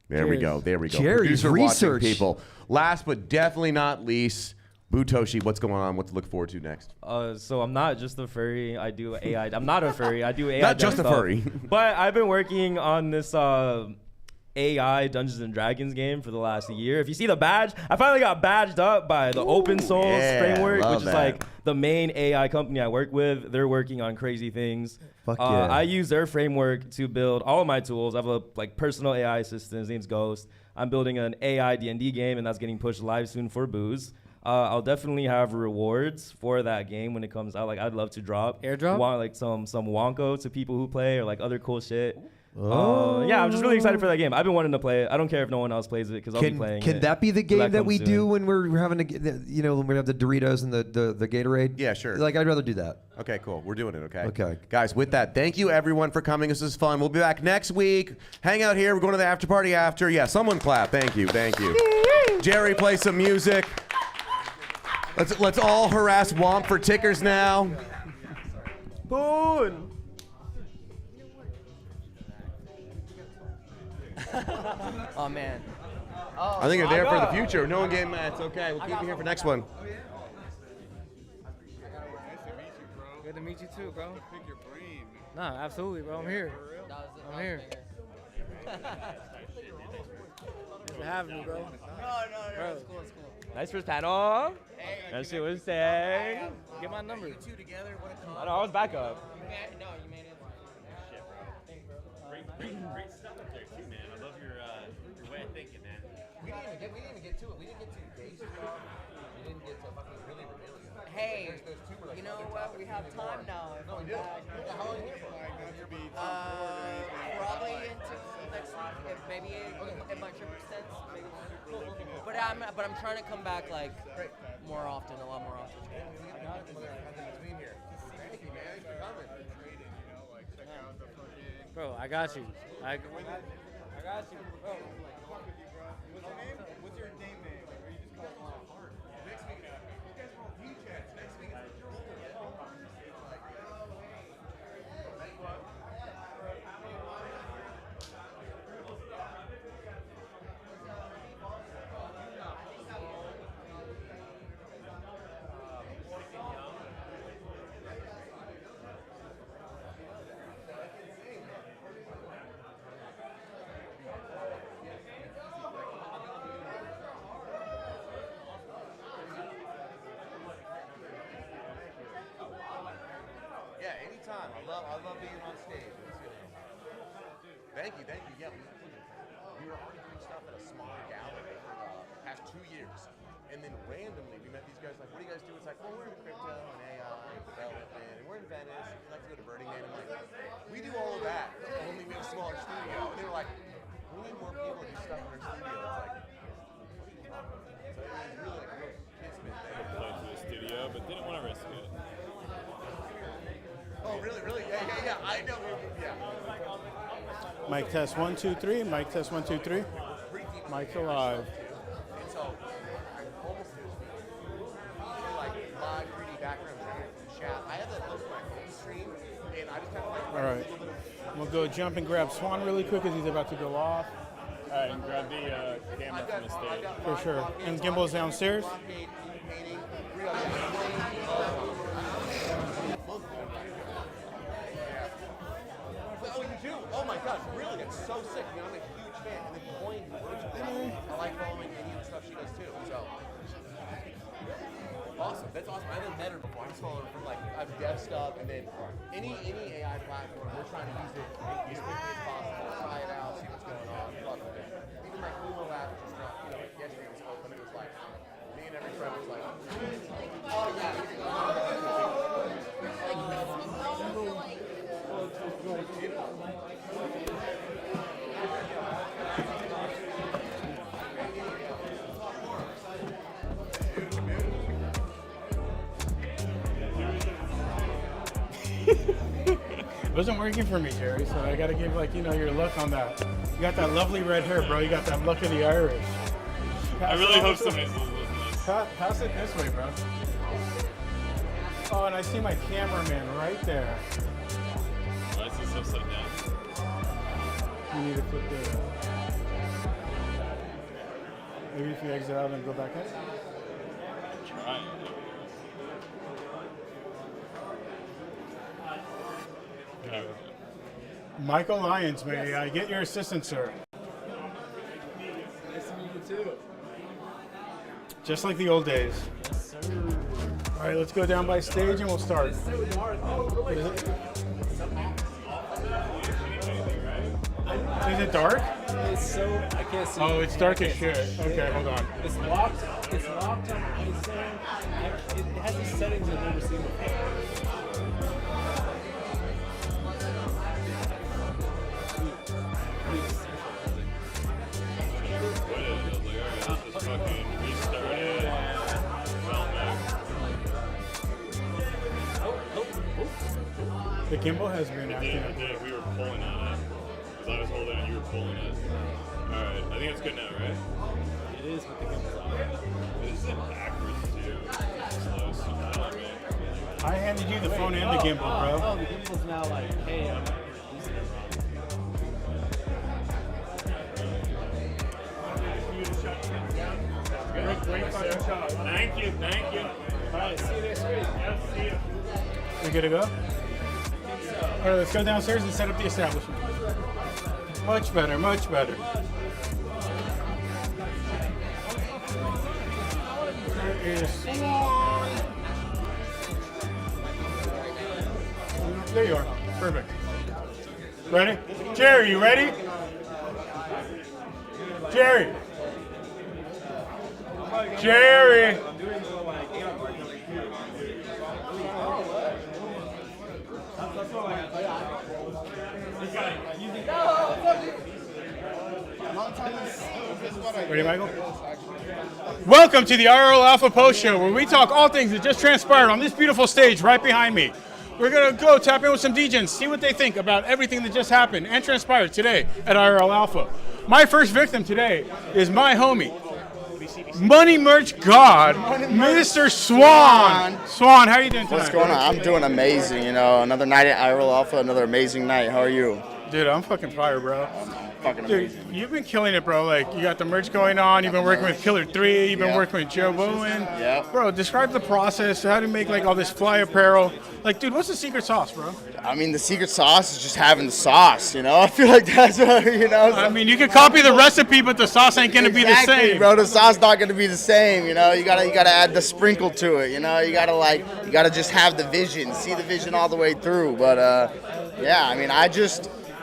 There we go. Jerry's Producer watching research. people. Last but definitely not least, Butoshi, what's going on? What to look forward to next? So I'm not just a furry. I do AI. I'm not a furry. I do AI. Not just a stuff. furry. But I've been working on this AI Dungeons and Dragons game for the last year. If you see the badge, I finally got badged up by the Open Source Framework, love which is that. like the main AI company I work with. They're working on crazy things. Fuck yeah. I use their framework to build all of my tools. I have a personal AI assistant. His name's Ghost. I'm building an AI D&D game, and that's getting pushed live soon for booze. I'll definitely have rewards for that game when it comes out. Like, I'd love to drop airdrop, some Wonko to people who play, or like other cool shit. Yeah, I'm just really excited for that game. I've been wanting to play it. I don't care if no one else plays it because I'll be playing it. Can that be the So game that we comes do soon. when we're having when we have the Doritos and the Gatorade? Yeah, sure. Like, I'd rather do that. Okay, cool. We're doing it, okay? Okay. Guys, with that, thank you everyone for coming. This is fun. We'll be back next week. Hang out here. We're going to the after party after. Yeah, someone clap. Thank you. Jerry, play some music. Let's all harass Womp for tickers now. Boon. Oh man. I think they're there for the future. No one gave them. It's okay. We'll keep you here for next one. Good to meet you too, bro. Nah, absolutely, bro. I'm here. I'm here. Thanks for having me, bro. No, it's cool. Nice first panel. That shit was sick. Get my number. You two together, what a I know, I was back up. You made it. Shit, bro. Thanks, bro. Great stuff up there too, man. I love your way of thinking, man. We didn't even get to it. We didn't get to gay stuff. We didn't get to fucking really reveal you. Hey, you know what? We have time now. No, we do. How long are you here for? Probably until next week. If maybe if my trip extends, maybe. But I'm trying to come back like more often, a lot more often. Bro, I got you. I got you, bro. What's your name? Or you just call it Art? Next week. You guys are all DJs. Next week. Yeah, anytime. I love being on stage. Thank you. Yeah, we were already doing stuff at a smaller gallery for the past 2 years. And then randomly we met these guys like, what do you guys do? It's like, well, we're in crypto and AI and development, and we're in Venice. We like to go to Burning Man. I'm like, we do all of that, only we have a smaller studio. And they were like, we need more people to do stuff in our studio. It's like, so it was really like a real kismet thing. Applied to the studio, but didn't want to risk it. Oh, really? Yeah. I know. Yeah. Mic test 1 2 3. Mic test 1 2 3. Mic alive. And so I almost do like live 3D background chat. I had that look in my home stream, and I just kind of like. All right. We'll go jump and grab Swan really quick because he's about to go off. All right, and grab the camera from the stage. For sure. And Gimbal's downstairs. Oh, you do? Oh my God, really? That's so sick. I mean, I'm a huge fan. And then Coin works with her. I like following any of the stuff she does too. So awesome. That's awesome. I haven't met her before. I just follow her from like I've dev stuff, and then any AI platform. We're trying to use it as quickly as possible. Try it out, see what's going on. Fuck with it. Even like Google app just not, like yesterday was open. It was like me and every friend was like, oh yeah. wasn't working for me, Jerry, so I got to give, like, you know, your luck on that. You got that lovely red hair, bro. You got that luck of the Irish. I really hope somebody's listening. Pass it this way, bro. Oh, and I see my cameraman right there. Why is this upside down? You need to put the... Maybe if you exit out and go back in. Try. Michael Lyons, may I get your assistance, sir? Nice to meet you too. Just like the old days. Yes, sir. All right, let's go down by stage and we'll start. It's so dark. Oh, Is it dark? It's so I can't see. Oh, it's dark as shit. Okay, hold on. It's locked. It's locked on ISO. It has these settings I've never seen before. The gimbal has been acting up. We were pulling on it. Because I was holding it, you were pulling it. Alright, I think it's good now, right? It is with the gimbal on. This is backwards too. Slow, so I handed you the phone and the gimbal, bro. Oh, the gimbal's now like, hey, I'm using it wrong. Great fucking shot. Thank you. Alright, see you next week. Yep, see you. We good to go? All right, let's go downstairs and set up the establishment. Much better, much better. There is... There you are. Perfect. Ready? Jerry, you ready? Jerry! Jerry! Ready, Michael? Welcome to the IRL Alpha Post Show, where we talk all things that just transpired on this beautiful stage right behind me. We're going to go tap in with some DJs, see what they think about everything that just happened and transpired today at IRL Alpha. My first victim today is my homie, Money Merch God, Mr. Swan. Swan, how are you doing tonight? What's going on? I'm doing amazing, you know. Another night at IRL Alpha, another amazing night. How are you? Dude, I'm fucking fire, bro. Fucking Dude, amazing. you've been killing it, bro. Like, you got the merch going on. You've been working with Killer 3. You've been working with Joe Bowen. Yep. Bro, describe the process, how to make, like, all this fly apparel. Like, dude, what's the secret sauce, bro? I mean, the secret sauce is just having the sauce, you know? I feel like that's what, you know? I mean, you can copy the recipe, but the sauce ain't gonna be the same. Bro. The sauce not gonna be the same, you know? You gotta add the sprinkle to it, you know? You gotta just have the vision, see the vision all the way through. But, yeah, I mean,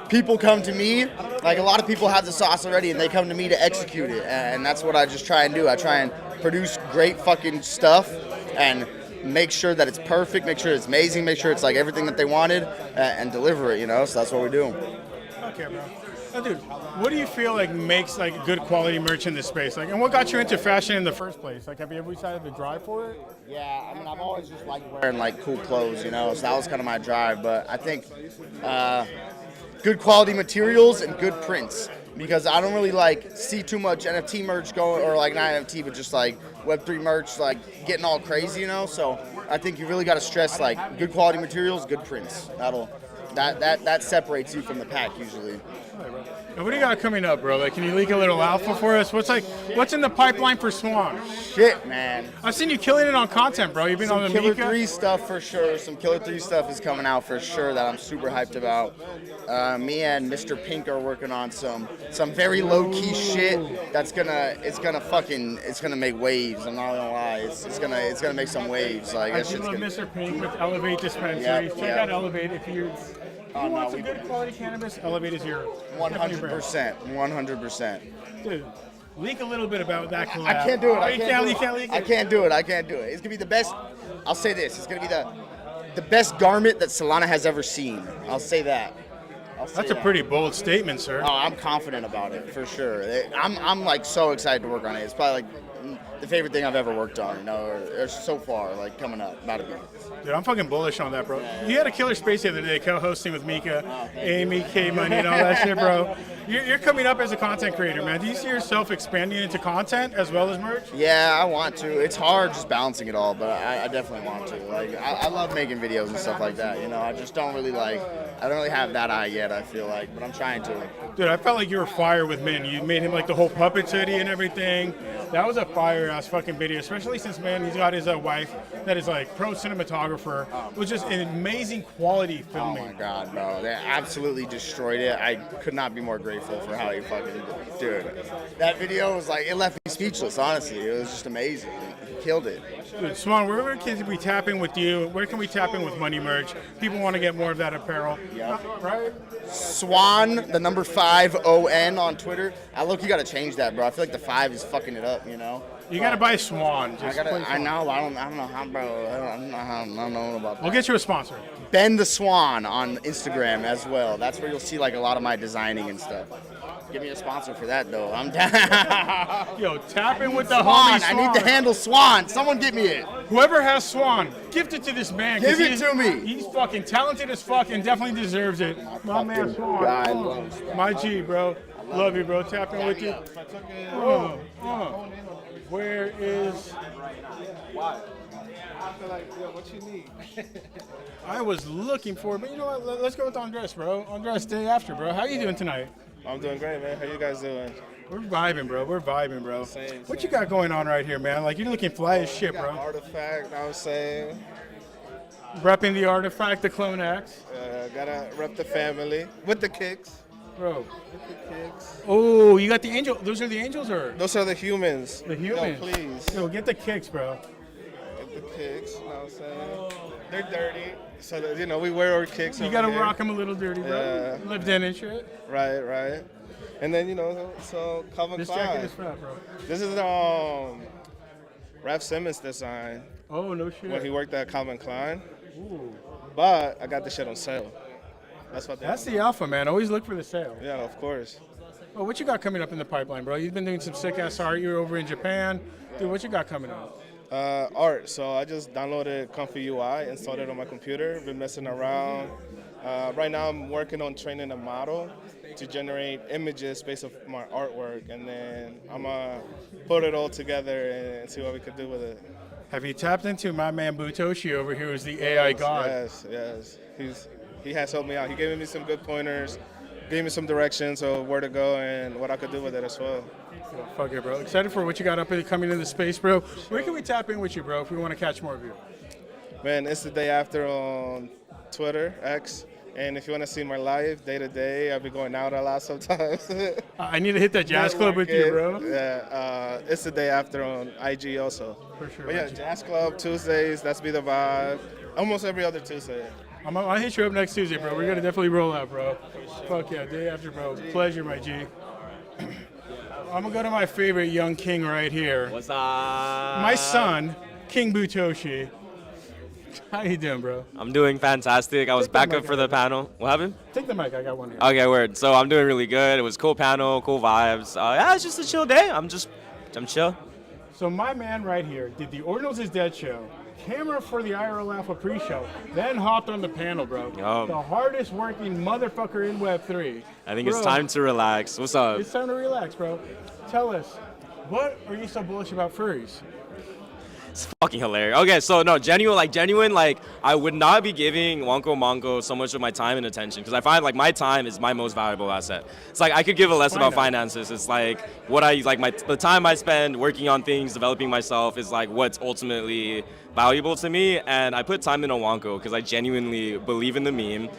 people come to me, like a lot of people have the sauce already and they come to me to execute it. And that's what I just try and do. I try and produce great fucking stuff and make sure that it's perfect, make sure it's amazing, make sure it's like everything that they wanted and deliver it, you know? So that's what we're doing. Okay, bro. Now, dude, what do you feel like makes like good quality merch in this space? Like, and what got you into fashion in the first place? Like, have you ever decided to drive for it? Yeah, I mean, I've always just liked wearing like cool clothes, you know? So that was kind of my drive. But I think good quality materials and good prints, because I don't really like see too much NFT merch going, or like not NFT, but just like Web3 merch, like getting all crazy, you know. So I think you really got to stress like good quality materials, good prints. That separates you from the pack usually. And what do you got coming up, bro? Like, can you leak a little alpha for us? What's in the pipeline for Swan? Shit, man. I've seen you killing it on content, bro. You've been on the Killer Mika. 3 stuff for sure. Some Killer 3 stuff is coming out for sure that I'm super hyped about. Me and Mr. Pink are working on some very low key shit that's gonna make waves. I'm not gonna lie. It's gonna make some waves. Like I that do shit's love gonna. Mr. Pink with Elevate Dispensaries. Yep, Check yep. out Elevate if you want some good quality cannabis. Elevate is your 100%. 100%. Dude, leak a little bit about that collab. I can't do it. Oh, you can't leak it. I can't do it. It's gonna be the best. I'll say this. It's gonna be the best garment that Solana has ever seen. I'll say that. That's a pretty bold statement, sir. Oh, I'm confident about it for sure. I'm like so excited to work on it. It's probably like the favorite thing I've ever worked on, you know, or so far, like coming up, about to be. Dude, I'm fucking bullish on that, bro. You had a killer space the other day, co-hosting with Mika, Amy, K-Money, and all that shit, bro. You're coming up as a content creator, man. Do you see yourself expanding into content as well as merch? Yeah, I want to. It's hard just balancing it all, but I definitely want to. Like, I love making videos and stuff like that, you know. I just don't really I don't really have that eye yet, I feel like, but I'm trying to. Dude, I felt like you were fire with Min. You made him like the whole puppet hoodie and everything. That was a fire-ass fucking video, especially since, man, he's got his wife that is like pro cinematographer. It was just an amazing quality filming. Oh my God, bro. They absolutely destroyed it. I could not be more grateful for how he fucking did it. That video was like, it left me speechless, honestly. It was just amazing. He killed it. Dude, Swan, where can we tap in with you? Where can we tap in with Money Merch? People want to get more of that apparel. Yeah. Right? Swan, the number 5ON on Twitter. You gotta change that, bro. I feel like the 5 is fucking it up, you know? You gotta buy Swan. I know. I don't know how, bro. I don't know about that. We'll get you a sponsor. Ben the Swan on Instagram as well. That's where you'll see like a lot of my designing and stuff. Give me a sponsor for that though. I'm down. Yo, tap in with the Swan. homie Swan. I need the handle Swan. Someone get me it. Whoever has Swan, gift it to this man. Give it to me. He's fucking talented as fuck and definitely deserves it. My man Swan. God, I love you. My G, bro. Love you, bro. Tap in with you. Where is... What you need? I was looking for it, but you know what? Let's go with Andres, bro. Andres, day after, bro. How you doing tonight? I'm doing great, man. How you guys doing? We're vibing, bro. We're vibing, bro. Same. What you got going on right here, man? Like, you're looking fly as shit, bro. Artifact, I was saying. Repping the Artifact, the Clone X. Gotta rep the family with the kicks. Bro. With the kicks. Oh, you got the angel. Those are the angels, or? Those are the humans. The humans. Yo, please. Yo, get the kicks, bro. Get the kicks, you know what I'm saying? They're dirty. So, that, you know, we wear our kicks. You gotta rock them a little dirty, bro. Yeah. Lived in and shit. Right. And then, you know, so Calvin This Klein. jacket is fat, bro. This is Ralph Simmons' design. Oh, no shit. When he worked at Calvin Klein. Ooh. But I got this shit on sale. That's the alpha, man. Always look for the sale. Yeah, of course. Well, what you got coming up in the pipeline, bro? You've been doing some sick-ass art. You're over in Japan. Dude, what you got coming up? Art. So I just downloaded Comfy UI, installed it on my computer, been messing around. Right now I'm working on training a model to generate images based off my artwork, and then I'm going to put it all together and see what we could do with it. Have you tapped into my man Butoshi over here, who's the AI god? Yes. He has helped me out. He gave me some good pointers, gave me some directions of where to go and what I could do with it as well. Oh, fuck it, bro. Excited for what you got up and coming into space, bro. Where can we tap in with you, bro, if we want to catch more of you? Man, it's the day after on Twitter, X. And if you want to see my life day to day, I'll be going out a lot sometimes. I need to hit that jazz club with you, bro. Yeah, it's the day after on IG also. For sure. But yeah, jazz club Tuesdays, that's Be the Vibe. Almost every other Tuesday. I'll hit you up next Tuesday, bro. We're going to definitely roll out, bro. Fuck yeah, day after, bro. Pleasure, my G. I'm going to go to my favorite young king right here. What's up? My son, King Butoshi. How you doing, bro? I'm doing fantastic. I was back up for the panel. What happened? Take the mic. I got one here. Okay, word. So I'm doing really good. It was cool panel, cool vibes. Yeah, it's just a chill day. I'm chill. So my man right here did the Ordinals is Dead show, camera for the IRL Alpha pre-show, then hopped on the panel, bro. Yo. The hardest working motherfucker in Web3. I think it's time to relax. What's up? It's time to relax, bro. Tell us, what are you so bullish about furries? It's fucking hilarious. Okay, so no, genuine, I would not be giving Wonko Monko so much of my time and attention because I find like my time is my most valuable asset. It's like I could give a less about finances. It's like what I like the time I spend working on things, developing myself is like what's ultimately valuable to me, and I put time into Wonko because I genuinely believe in the meme.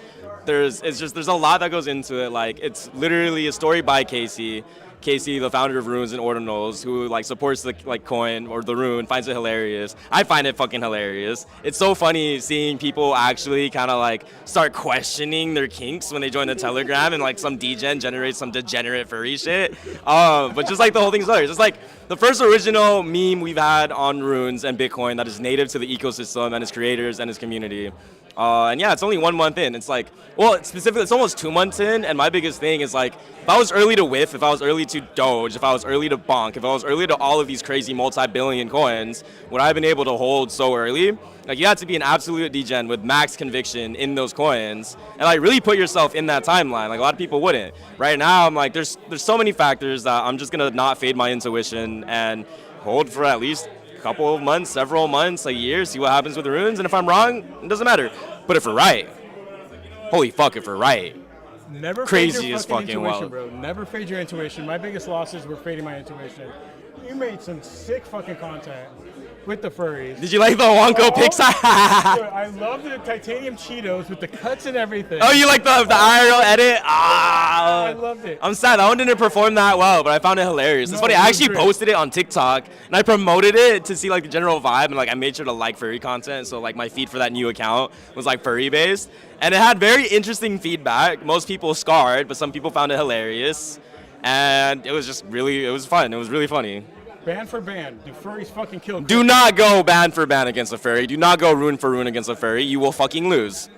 There's a lot that goes into it. Like it's literally a story by Casey, the founder of Runes and Ordinals, who like supports the coin or the rune, finds it hilarious. I find it fucking hilarious. It's so funny seeing people actually kind of like start questioning their kinks when they join the Telegram and like some degen generates some degenerate furry shit. But just like the whole thing's hilarious. It's like the first original meme we've had on Runes and Bitcoin that is native to the ecosystem and its creators and its community. And yeah, it's only 1 month in. It's like, well, specifically, it's almost 2 months in. And my biggest thing is like, if I was early to whiff, if I was early to Doge, if I was early to Bonk, if I was early to all of these crazy multi-billion coins, would I have been able to hold so early? Like, you have to be an absolute degen with max conviction in those coins and like really put yourself in that timeline. Like, a lot of people wouldn't. Right now, I'm like, there's so many factors that I'm just gonna not fade my intuition and hold for at least a couple of months, several months, a year, see what happens with the runes. And if I'm wrong, it doesn't matter. But if we're right, holy fuck, if we're right. Never Crazy fade your as fucking fucking intuition, wild. bro. Never fade your intuition. My biggest losses were fading my intuition. You made some sick fucking content with the furries. Did you like the Wonko pics? Dude, I love the titanium Cheetos with the cuts and everything. Oh, you like the IRL edit? Ah, I loved it. I'm sad that one didn't perform that well, but I found it hilarious. It's No, funny. it I was actually great. posted it on TikTok and I promoted it to see like the general vibe, and like I made sure to like furry content. So like my feed for that new account was like furry based, and it had very interesting feedback. Most people scarred, but some people found it hilarious, and it was fun. It was really funny. Band for band. Do furries fucking kill? Do not go ban for ban against a furry. Do not go rune for rune against a furry. You will fucking lose.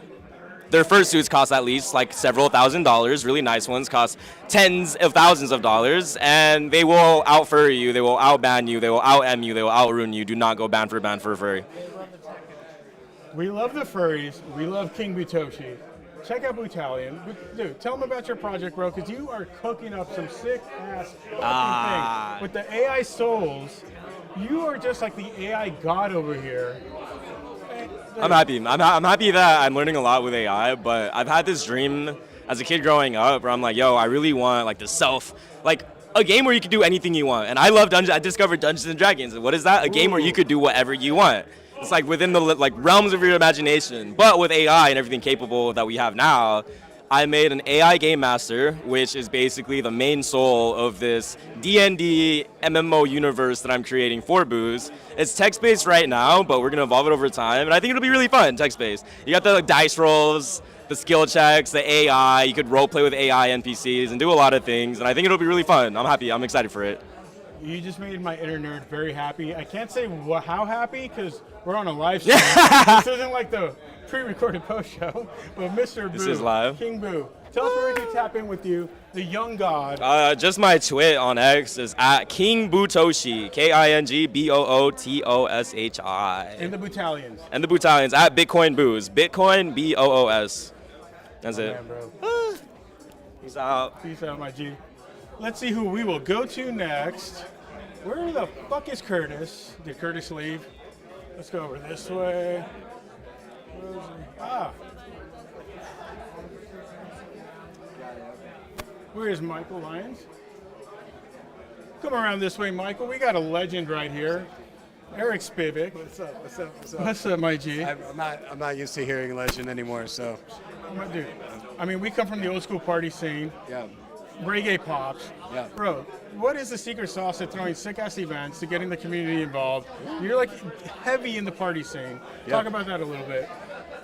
Their fursuits cost at least like several $1,000s. Really nice ones cost tens of thousands of dollars, and they will out furry you. They will out ban you. They will out M you. They will out rune you. Do not go ban for a furry. We love the furries. We love King Butoshi. Check out Butalion. Dude, tell them about your project, bro, because you are cooking up some sick-ass fucking things. With the AI souls, you are just like the AI god over here. I'm happy. I'm happy that I'm learning a lot with AI, but I've had this dream as a kid growing up where I'm like, yo, I really want like a game where you can do anything you want. And I love Dungeons. I discovered Dungeons and Dragons. And what is that? A game where you could do whatever you want. It's like within the like realms of your imagination. But with AI and everything capable that we have now, I made an AI game master, which is basically the main soul of this D&D MMO universe that I'm creating for Booze. It's text-based right now, but we're gonna evolve it over time, and I think it'll be really fun, text-based. You got the like, dice rolls, the skill checks, the AI. You could role play with AI NPCs and do a lot of things, and I think it'll be really fun. I'm happy. I'm excited for it. You just made my inner nerd very happy. I can't say how happy because we're on a live stream. This isn't like the pre-recorded post show, but Mr. Boo, This is live. King Boo, tell us where we can tap in with you, the young god. Just my twit on X is at King Butoshi, KingBootoshi. In the Butalions. And the Butalions at Bitcoin Booze, Bitcoin BOOS. That's it. Man, bro. Peace out. Peace out, my G. Let's see who we will go to next. Where the fuck is Curtis? Did Curtis leave? Let's go over this way. Where is he? Ah. Where is Michael Lyons? Come around this way, Michael. We got a legend right here. Eric Spivak. What's up? What's up? What's up? What's up, my G? I'm not used to hearing legend anymore. So, Dude, I mean, we come from the old school party scene. yeah. Reggae pops. Yeah. Bro, what is the secret sauce to throwing sick-ass events, to getting the community involved? You're like heavy in the party scene. Talk Yeah. about that a little bit.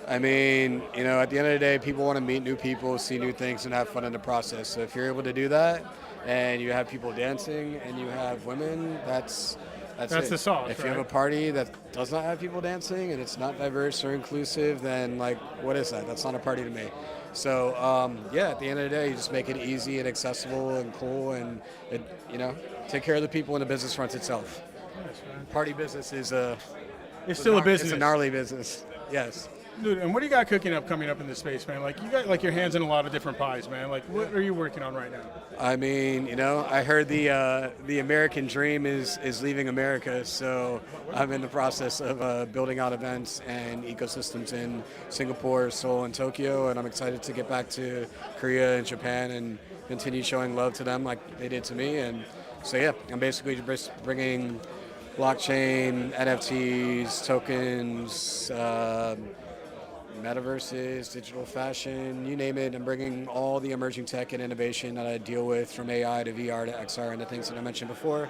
I mean, you know, at the end of the day, people want to meet new people, see new things, and have fun in the process. So if you're able to do that, and you have people dancing, and you have women, that's That's it. the sauce, If you have a right? party that does not have people dancing, and it's not diverse or inclusive, then like, what is that? That's not a party to me. So yeah, at the end of the day, you just make it easy and accessible and cool, and take care of the people, and the business runs itself. Party business is It's still a business. It's a gnarly business. Yes. Dude, and what do you got coming up in this space, man? Like, you got like your hands in a lot of different pies, man. Like, what are you working on right now? I mean, I heard the American dream is leaving America, so I'm in the process of building out events and ecosystems in Singapore, Seoul, and Tokyo, and I'm excited to get back to Korea and Japan and continue showing love to them like they did to me. And so yeah, I'm basically just bringing blockchain, NFTs, tokens, metaverses, digital fashion, you name it. I'm bringing all the emerging tech and innovation that I deal with, from AI to VR to XR and the things that I mentioned before,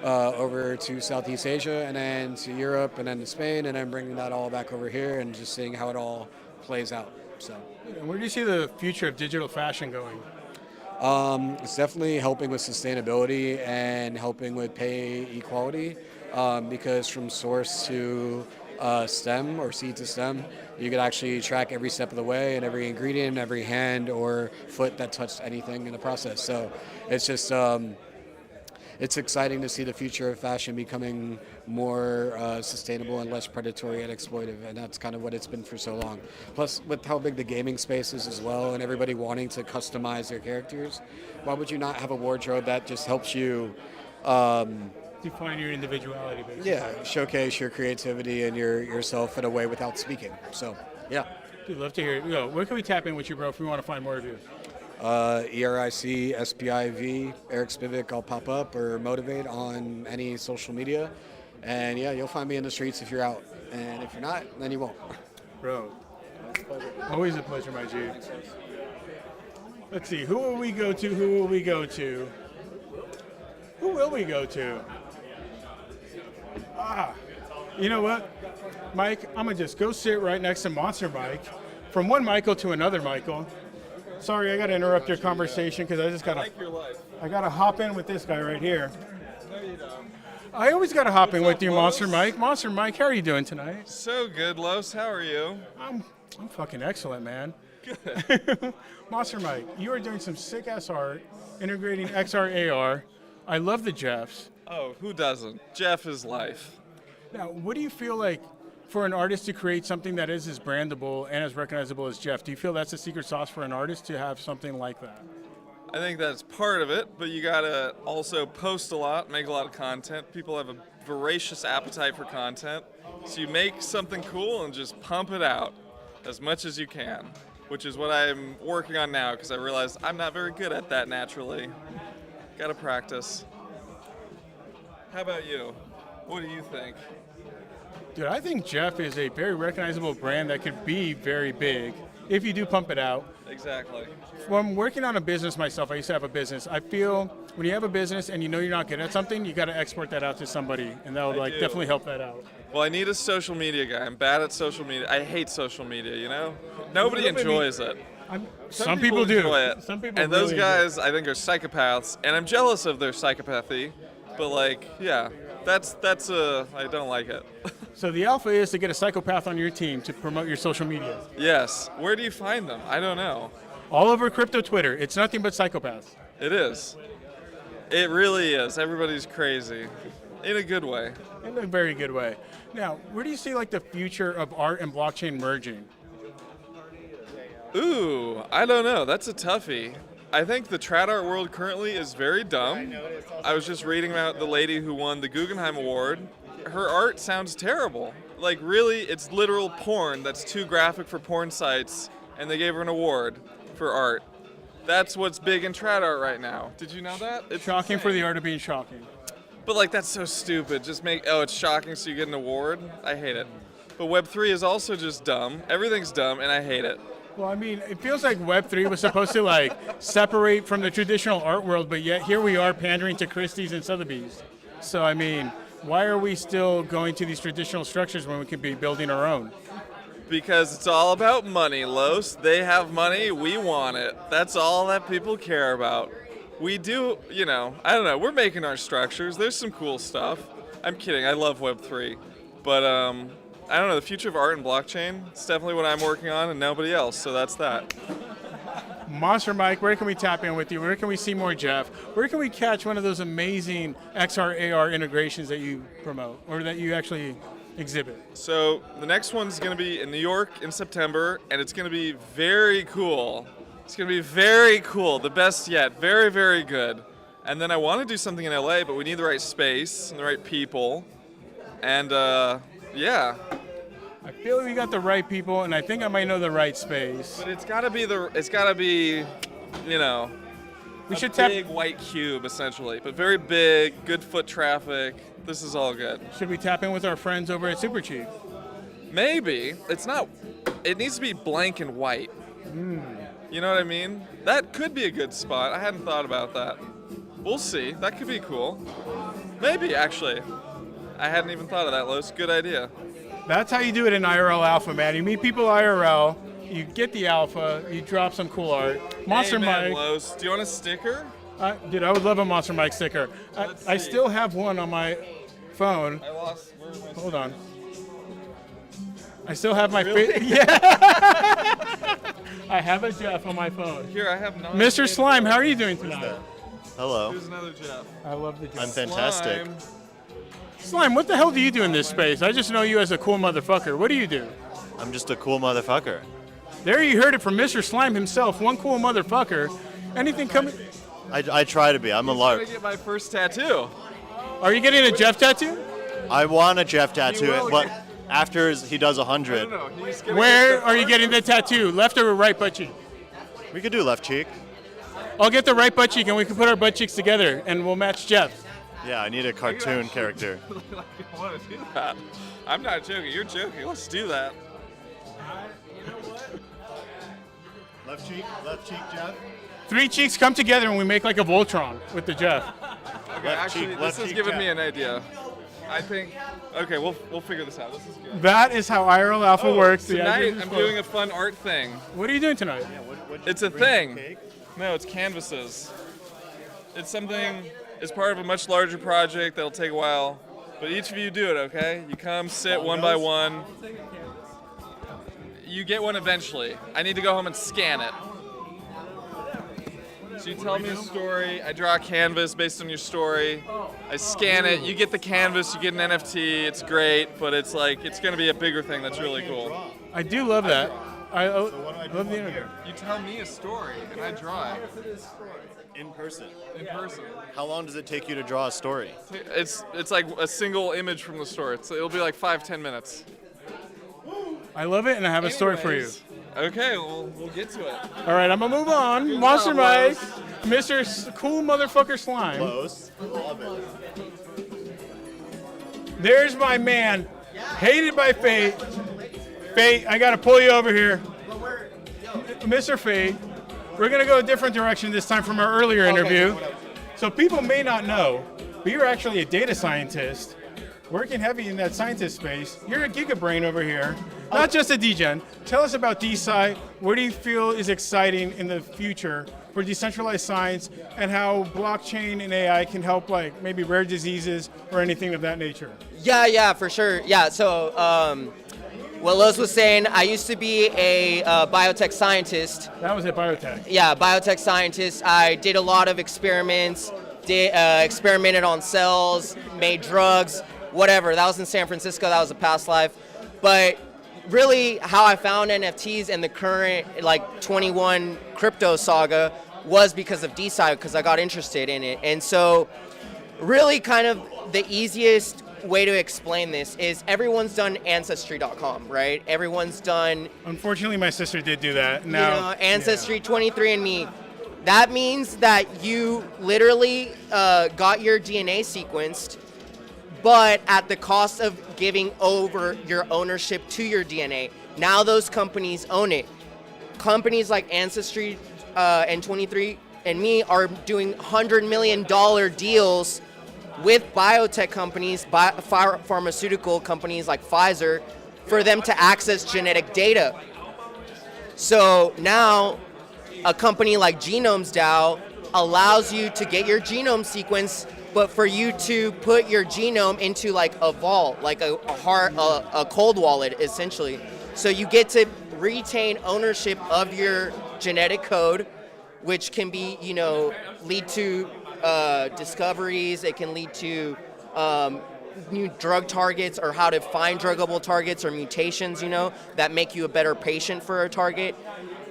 over to Southeast Asia and then to Europe and then to Spain, and then bringing that all back over here and just seeing how it all plays out. So, And where do you see the future of digital fashion going? it's definitely helping with sustainability and helping with pay equality, because from source to stem or seed to stem, you could actually track every step of the way and every ingredient, every hand or foot that touched anything in the process. So it's just it's exciting to see the future of fashion becoming more sustainable and less predatory and exploitive, and that's kind of what it's been for so long. Plus, with how big the gaming space is as well, and everybody wanting to customize their characters, why would you not have a wardrobe that just helps you define your individuality, basically? Yeah, showcase your creativity and yourself in a way without speaking. So, yeah. Dude, love to hear it. Where can we tap in with you, bro, if we want to find more of you? ERIC, SPIV, Eric Spivak, I'll pop up or motivate on any social media. And yeah, you'll find me in the streets if you're out. And if you're not, then you won't. Bro, always a pleasure, my G. Let's see, who will we go to? Who will we go to? Who will we go to? You know what, Mike? I'm going to just go sit right next to Monster Mike. From one Michael to another Michael. Sorry, I got to interrupt your conversation because I just got to. Like your life. I got to hop in with this guy right here. No, you don't. I always got to hop in with you, Los? Monster Mike. Monster Mike, how are you doing tonight? So good, Los. How are you? I'm fucking excellent, man. Good. Monster Mike, you are doing some sick ass art, integrating XR AR. I love the Jeffs. Oh, who doesn't? Jeff is life. Now, what do you feel like for an artist to create something that is as brandable and as recognizable as Jeff? Do you feel that's the secret sauce for an artist to have something like that? I think that's part of it, but you gotta also post a lot, make a lot of content. People have a voracious appetite for content, so you make something cool and just pump it out as much as you can, which is what I'm working on now because I realized I'm not very good at that naturally. Gotta practice. How about you? What do you think? Dude, I think Jeff is a very recognizable brand that could be very big if you do pump it out. Exactly. When I'm working on a business myself, I used to have a business. I feel when you have a business and you know you're not good at something, you got to export that out to somebody, and that would I do. definitely help that out. Well, I need a social media guy. I'm bad at social media. I hate social media, you know? Nobody enjoys it. Some people do. Enjoy it. Some people and those really guys, I think, are psychopaths, and I'm jealous of their psychopathy. But like, yeah, that's I don't like it. So the alpha is to get a psychopath on your team to promote your social media. Yes. Where do you find them? I don't know. All over crypto Twitter. It's nothing but psychopaths. It is. It really is. Everybody's crazy. In a good way. In a very good way. Now, where do you see like the future of art and blockchain merging? Ooh, I don't know. That's a toughie. I think the trad art world currently is very dumb. I was just reading about the lady who won the Guggenheim Award. Her art sounds terrible. Like really, it's literal porn that's too graphic for porn sites, and they gave her an award for art. That's what's big in trad art right now. Did you know that? It's Shocking insane. for the art of being shocking. But like that's so stupid. Just it's shocking so you get an award. I hate it. But Web3 is also just dumb. Everything's dumb, and I hate it. Well, I mean, it feels like Web3 was supposed to like separate from the traditional art world, but yet here we are pandering to Christie's and Sotheby's. So I mean, why are we still going to these traditional structures when we could be building our own? Because it's all about money, Los. They have money, we want it. That's all that people care about. We do, I don't know, we're making our structures. There's some cool stuff. I'm kidding, I love Web3. But, I don't know, the future of art and blockchain, it's definitely what I'm working on and nobody else, so that's that. Monster Mike, where can we tap in with you? Where can we see more Jeff? Where can we catch one of those amazing XR AR integrations that you promote or that you actually exhibit? So the next one's going to be in New York in September, and it's going to be very cool. It's going to be very cool, the best yet, very, very good. And then I want to do something in LA, but we need the right space and the right people. And yeah. I feel we got the right people, and I think I might know the right space. But it's got to be, we should tap big white cube essentially, but very big, good foot traffic. This is all good. Should we tap in with our friends over at Super Cheap? Maybe. It needs to be blank and white. You know what I mean? That could be a good spot. I hadn't thought about that. We'll see. That could be cool. Maybe, actually. I hadn't even thought of that, Los. Good idea. That's how you do it in IRL Alpha, man. You meet people IRL, you get the alpha, you drop some cool art. Monster Mike. Los. Do you want a sticker? Dude, I would love a Monster Mike sticker. I still have one on my phone. I lost. Hold on. I still have my Really? I have a Jeff on my phone. Here, I have none. Mr. Slime, how are you doing tonight? Hello. Here's another Jeff. I love the Jeff. I'm fantastic. Slime, what the hell do you do in this space? I just know you as a cool motherfucker. What do you do? I'm just a cool motherfucker. There you heard it from Mr. Slime himself, one cool motherfucker. Anything coming? I try to be. I'm a I'm lark. gonna get my first tattoo. Are you getting a Jeff tattoo? I want a Jeff tattoo, will but get- after he does 100, Where are you getting the tattoo? Left or right butt cheek? we could do left cheek. I'll get the right butt cheek and we can put our butt cheeks together and we'll match Jeff. Yeah, I need a cartoon character. I want to do that. I'm not joking. You're joking. Let's do that. Left cheek, Jeff. 3 cheeks come together and we make like a Voltron with the Jeff. Okay, actually, this has given me an idea. I think. Okay, we'll figure this out. This is good. That is how IRL Alpha works. The Tonight idea is I'm fun. doing a fun art thing. What are you doing tonight? It's a thing. No, it's canvases. It's something. It's part of a much larger project that'll take a while. But each of you do it, okay? You come, sit one by one. You get one eventually. I need to go home and scan it. So you tell me a story, I draw a canvas based on your story, I scan it, you get the canvas, you get an NFT, it's great, but it's like, it's gonna be a bigger thing that's really cool. I do love that. I love the interview. You tell me a story, and I draw it. In person. In person. How long does it take you to draw a story? It's like a single image from the story. It'll be like 5-10 minutes. I love it and I have a story for you. Anyways, Okay, we'll get to it. All right, I'm gonna move on. Good Monster job, Mike, Lois. Mr. Cool Motherfucker Slime. Close. Love it. There's my man, hated by Fate. Fate, I gotta pull you over here. Mr. Fate, we're gonna go a different direction this time from our earlier interview. So people may not know, but you're actually a data scientist, working heavy in that scientist space. You're a gigabrain over here, not just a degen. Tell us about DeSci. What do you feel is exciting in the future for decentralized science and how blockchain and AI can help like maybe rare diseases or anything of that nature? Yeah, for sure. Yeah, so what Lois was saying, I used to be a biotech scientist. That was at biotech. Yeah, biotech scientist. I did a lot of experiments, experimented on cells, made drugs, whatever. That was in San Francisco. That was a past life. But really how I found NFTs and the current like 21 crypto saga was because of DeSci, because I got interested in it. And so really kind of the easiest way to explain this is everyone's done Ancestry.com, right? Everyone's done... Unfortunately, my sister did do that. Now, Ancestry, 23andMe. That means that you literally got your DNA sequenced, but at the cost of giving over your ownership to your DNA. Now those companies own it. Companies like Ancestry and 23andMe are doing $100 million deals with biotech companies, pharmaceutical companies like Pfizer, for them to access genetic data. So now a company like Genomes DAO allows you to get your genome sequence, but for you to put your genome into like a vault, like a cold wallet, essentially. So you get to retain ownership of your genetic code, which can be, lead to discoveries. It can lead to new drug targets or how to find druggable targets or mutations, that make you a better patient for a target.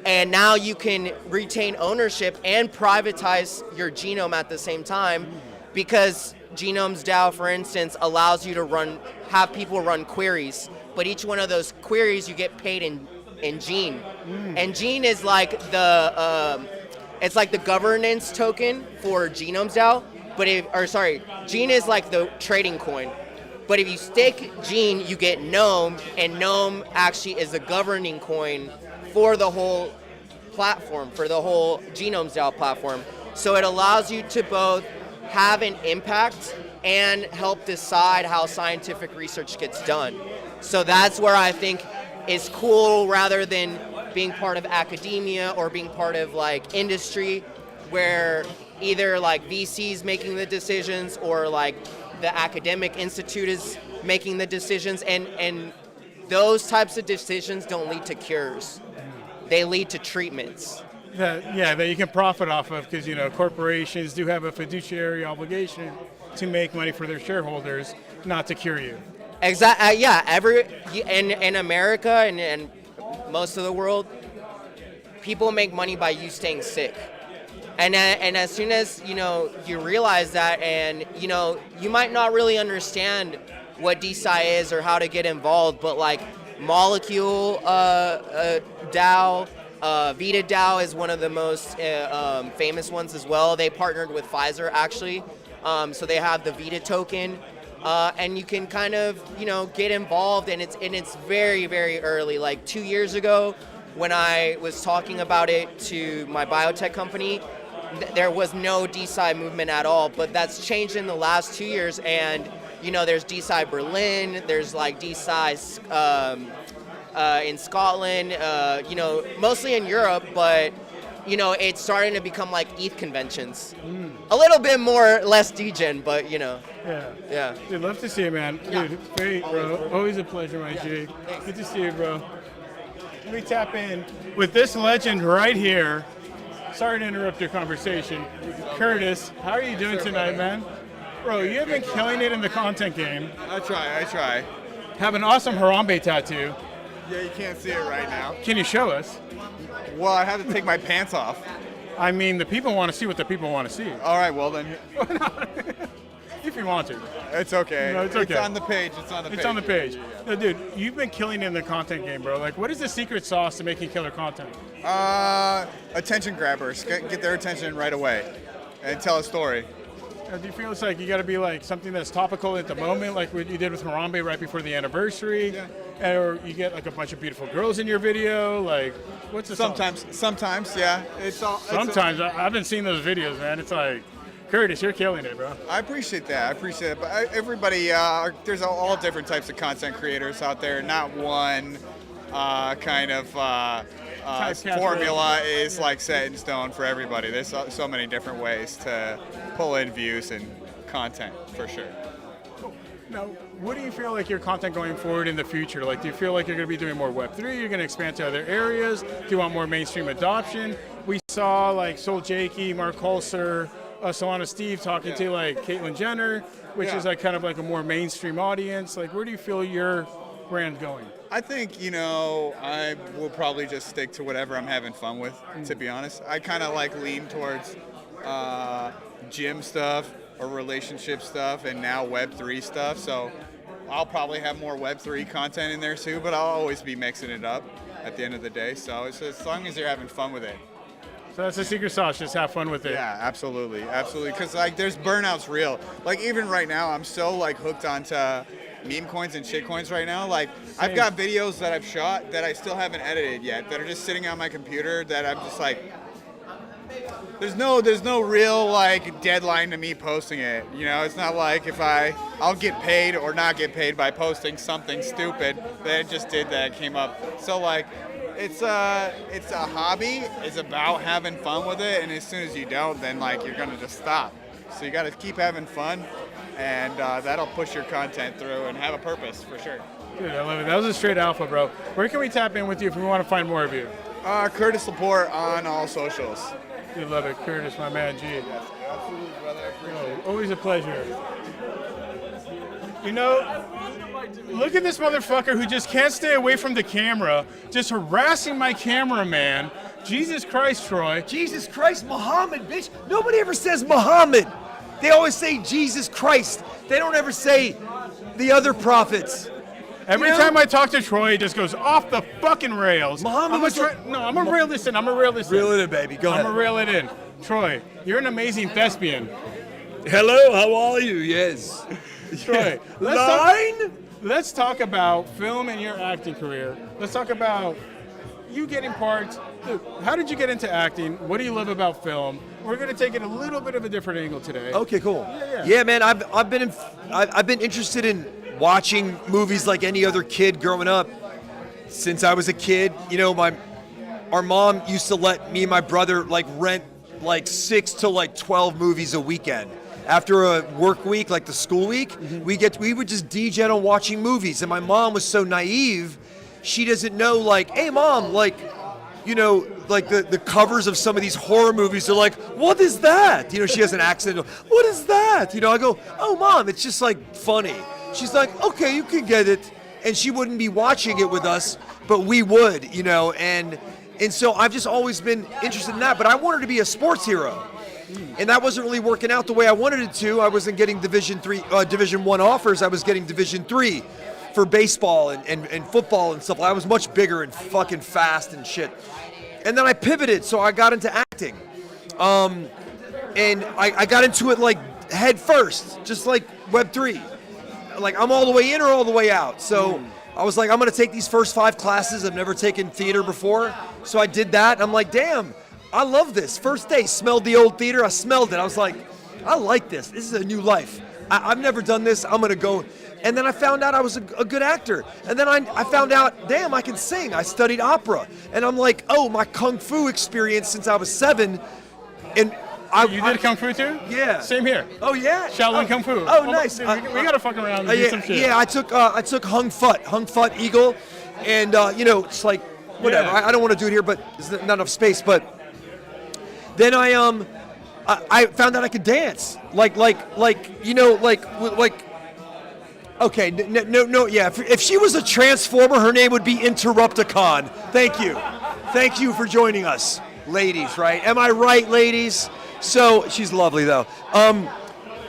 And now you can retain ownership and privatize your genome at the same time, because Genomes DAO, for instance, allows you to have people run queries, but each one of those queries you get paid in Gene. And Gene is like it's like the governance token for Genomes DAO, Gene is like the trading coin. But if you stake Gene, you get Gnome, and Gnome actually is the governing coin for the whole platform, for the whole Genomes DAO platform. So it allows you to both have an impact and help decide how scientific research gets done. So that's where I think is cool, rather than being part of academia or being part of like industry, where either like VC's making the decisions or like the academic institute is making the decisions, and those types of decisions don't lead to cures. They lead to treatments. that you can profit off of, because corporations do have a fiduciary obligation to make money for their shareholders, not to cure you. Exactly. In America and most of the world, people make money by you staying sick. And as soon as you realize that, and you might not really understand what DeSci is or how to get involved, but like Molecule DAO, Vita DAO is one of the most famous ones as well. They partnered with Pfizer actually, so they have the Vita token, and you can kind of get involved, and it's very, very early. Like 2 years ago, when I was talking about it to my biotech company, there was no DeSci movement at all, but that's changed in the last 2 years, and there's DeSci Berlin, there's like DeSci in Scotland, mostly in Europe, but it's starting to become like ETH conventions. A little bit less degen, but Yeah. Dude, love to see you, man. Yeah. Dude, great, bro. Always a pleasure, my G. Good to see you, bro. Let me tap in with this legend right here. Sorry to interrupt your conversation. Curtis, how are you doing tonight, man? Bro, you have been killing it in the content game. I try. Have an awesome Harambe tattoo. Yeah, you can't see it right now. Can you show us? Well, I had to take my pants off. I mean, the people want to see what the people want to see. All right, well then. If you want to. It's okay. No, it's okay. It's on the page. It's on the page. No, dude, you've been killing it in the content game, bro. Like, what is the secret sauce to making killer content? Attention grabbers. Get their attention right away and tell a story. Do you feel it's like you got to be like something that's topical at the moment, like what you did with Harambe right before the anniversary? Yeah. Or you get like a bunch of beautiful girls in your video? Like, what's the Sometimes, yeah. Sometimes. I haven't seen those videos, man. It's like, Curtis, you're killing it, bro. I appreciate that. But everybody, there's all different types of content creators out there. Not one kind of formula is like set in stone for everybody. There's so many different ways to pull in views and content, for sure. Now, what do you feel like your content going forward in the future? Like, do you feel like you're going to be doing more Web3? You're going to expand to other areas? Do you want more mainstream adoption? We saw like Soul Jakey, Mark Holzer, Solana Steve talking to like Caitlyn Jenner, which is like kind of like a more mainstream audience. Like, where do you feel your brand going? I think, I will probably just stick to whatever I'm having fun with, to be honest. I kind of like lean towards gym stuff or relationship stuff and now Web3 stuff. So I'll probably have more Web3 content in there too, but I'll always be mixing it up at the end of the day. So it's as long as you're having fun with it. So that's the secret sauce, just have fun with it. Yeah, absolutely. Because like there's burnouts real. Like even right now, I'm so like hooked onto meme coins and shit coins right now. Like I've got videos that I've shot that I still haven't edited yet that are just sitting on my computer that I'm just like, there's no real like deadline to me posting it. It's not like if I'll get paid or not get paid by posting something stupid that I just did that came up. So like it's a hobby. It's about having fun with it, and as soon as you don't, then like you're gonna just stop. So you got to keep having fun, and that'll push your content through and have a purpose for sure. Dude, I love it. That was a straight alpha, bro. Where can we tap in with you if we want to find more of you? Curtis Laporte on all socials. You love it, Curtis, my man, G. Yes, absolutely, brother. I appreciate it. Always a pleasure. Look at this motherfucker who just can't stay away from the camera, just harassing my cameraman. Jesus Christ, Troy. Jesus Christ, Muhammad, bitch. Nobody ever says Muhammad. They always say Jesus Christ. They don't ever say the other prophets. Every time I talk to Troy, he just goes off the fucking rails. Muhammad I'm gonna reel this in. Reel it in, baby. Go ahead. I'm gonna reel it in. Troy, you're an amazing thespian. Hello, how are you? Yes. Troy, let's talk about film and your acting career. Let's talk about you getting parts. Dude, how did you get into acting? What do you love about film? We're gonna take it a little bit of a different angle today. Okay, cool. Yeah. Man, I've been interested in watching movies like any other kid growing up. Since I was a kid, our mom used to let me and my brother like rent like 6 to like 12 movies a weekend. After a work week, like the school week, we would just degen on watching movies. And my mom was so naive, she doesn't know like, hey mom, like you know, like the covers of some of these horror movies are like, what is that? You know, she has an accent. What is that? You know, I go, oh, Mom, it's just like funny. She's like, okay, you can get it. And she wouldn't be watching it with us, but we would, you know, and so I've just always been interested in that, but I wanted to be a sports hero. And that wasn't really working out the way I wanted it to. I wasn't getting Division I offers. I was getting Division III for baseball and football and stuff. I was much bigger and fucking fast and shit. And then I pivoted, so I got into acting. And I got into it like head first, just like Web3. Like I'm all the way in or all the way out. So I was like, I'm gonna take these first 5 classes. I've never taken theater before. So I did that. I'm like, damn, I love this. First day, smelled the old theater. I smelled it. I was like, I like this. This is a new life. I've never done this. I'm gonna go. And then I found out I was a good actor. And then I found out, damn, I can sing. I studied opera. And I'm like, oh, my Kung Fu experience since I was 7. And you did Kung Fu too? Yeah. Same here. Oh yeah. Shaolin Kung Fu. Oh, nice. We gotta fuck around and do some shit. Yeah, I took Hung Fut Eagle, and you know, it's like whatever. Yeah. I don't want to do it here, but there's not enough space. But then I found out I could dance, like you know, like. Okay, no, yeah. If she was a transformer, her name would be Interrupticon. Thank you for joining us, ladies. Right? Am I right, ladies? So she's lovely though.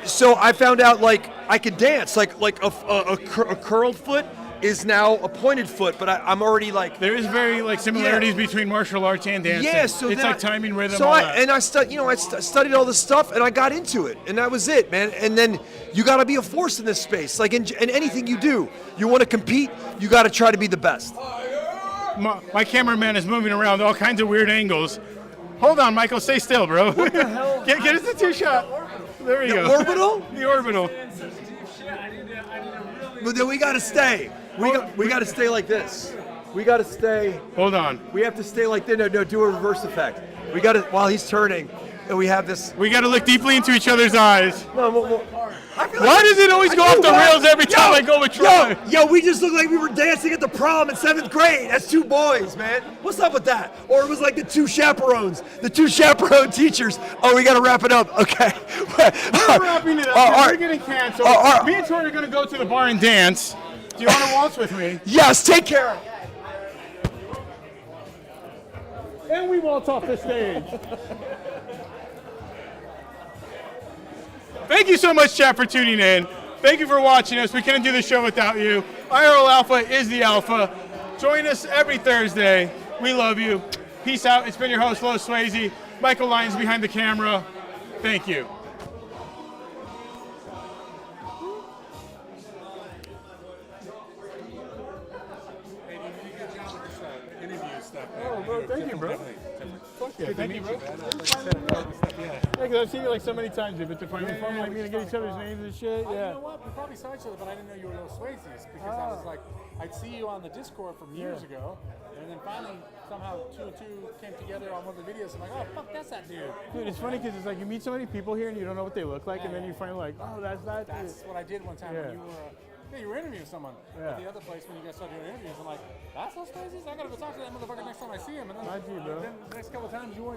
So I found out like I could dance, like a curled foot is now a pointed foot, but I'm already like. There is very like similarities between martial arts and dancing. Yeah, so it's like timing, rhythm. So all I that. studied all this stuff and I got into it, and that was it, man. And then you got to be a force in this space, like in anything you do. You want to compete, you got to try to be the best. My cameraman is moving around all kinds of weird angles. Hold on, Michael, stay still, bro. What the hell? Get us the 2-shot. There we go. Orbital? The orbital. But then we got to stay. We got to stay like this. We got to stay. Hold on. We have to stay like this. No, do a reverse effect. We got to, while he's turning, and we have this. We got to look deeply into each other's eyes. No, Why does it always go off the rails every time I go with Troy? Yo, we just look like we were dancing at the prom in 7th grade. That's 2 boys, man. What's up with that? Or it was like the 2 chaperones, the 2 chaperone teachers. Oh, we got to wrap it up. Okay. We're wrapping it up. We're getting canceled. Me and Troy are going to go to the bar and dance. Do you want to waltz with me? Yes, take care. And we waltz off the stage. Thank you so much, chat, for tuning in. Thank you for watching us. We couldn't do the show without you. IRL Alpha is the Alpha. Join us every Thursday. We love you. Peace out. It's been your host, Lo Swayze. Michael Lyons behind the camera. Thank you. Oh, bro, thank you, bro. Fuck yeah, thank you, bro. Yeah, because I've seen you like so many times. You've been to find like me to get each other's names and shit. You Yeah. know what? We probably saw each other, but I didn't know you were Lil Swayze's because I was like, I'd see you on the Discord from years ago, and then finally somehow 2 and 2 came together on one of the videos. I'm like, oh fuck, that's that dude. Dude, it's funny because it's like you meet so many people here and you don't know what they look like, and then you find like, oh, that's that dude. That's what I did one time when you were. Yeah, you were interviewing someone at the other place when you guys started doing interviews. I'm like, that's Lil Swayze's? I gotta go talk to that motherfucker next time I see him. And then, I do, bro. Then the next couple times you weren't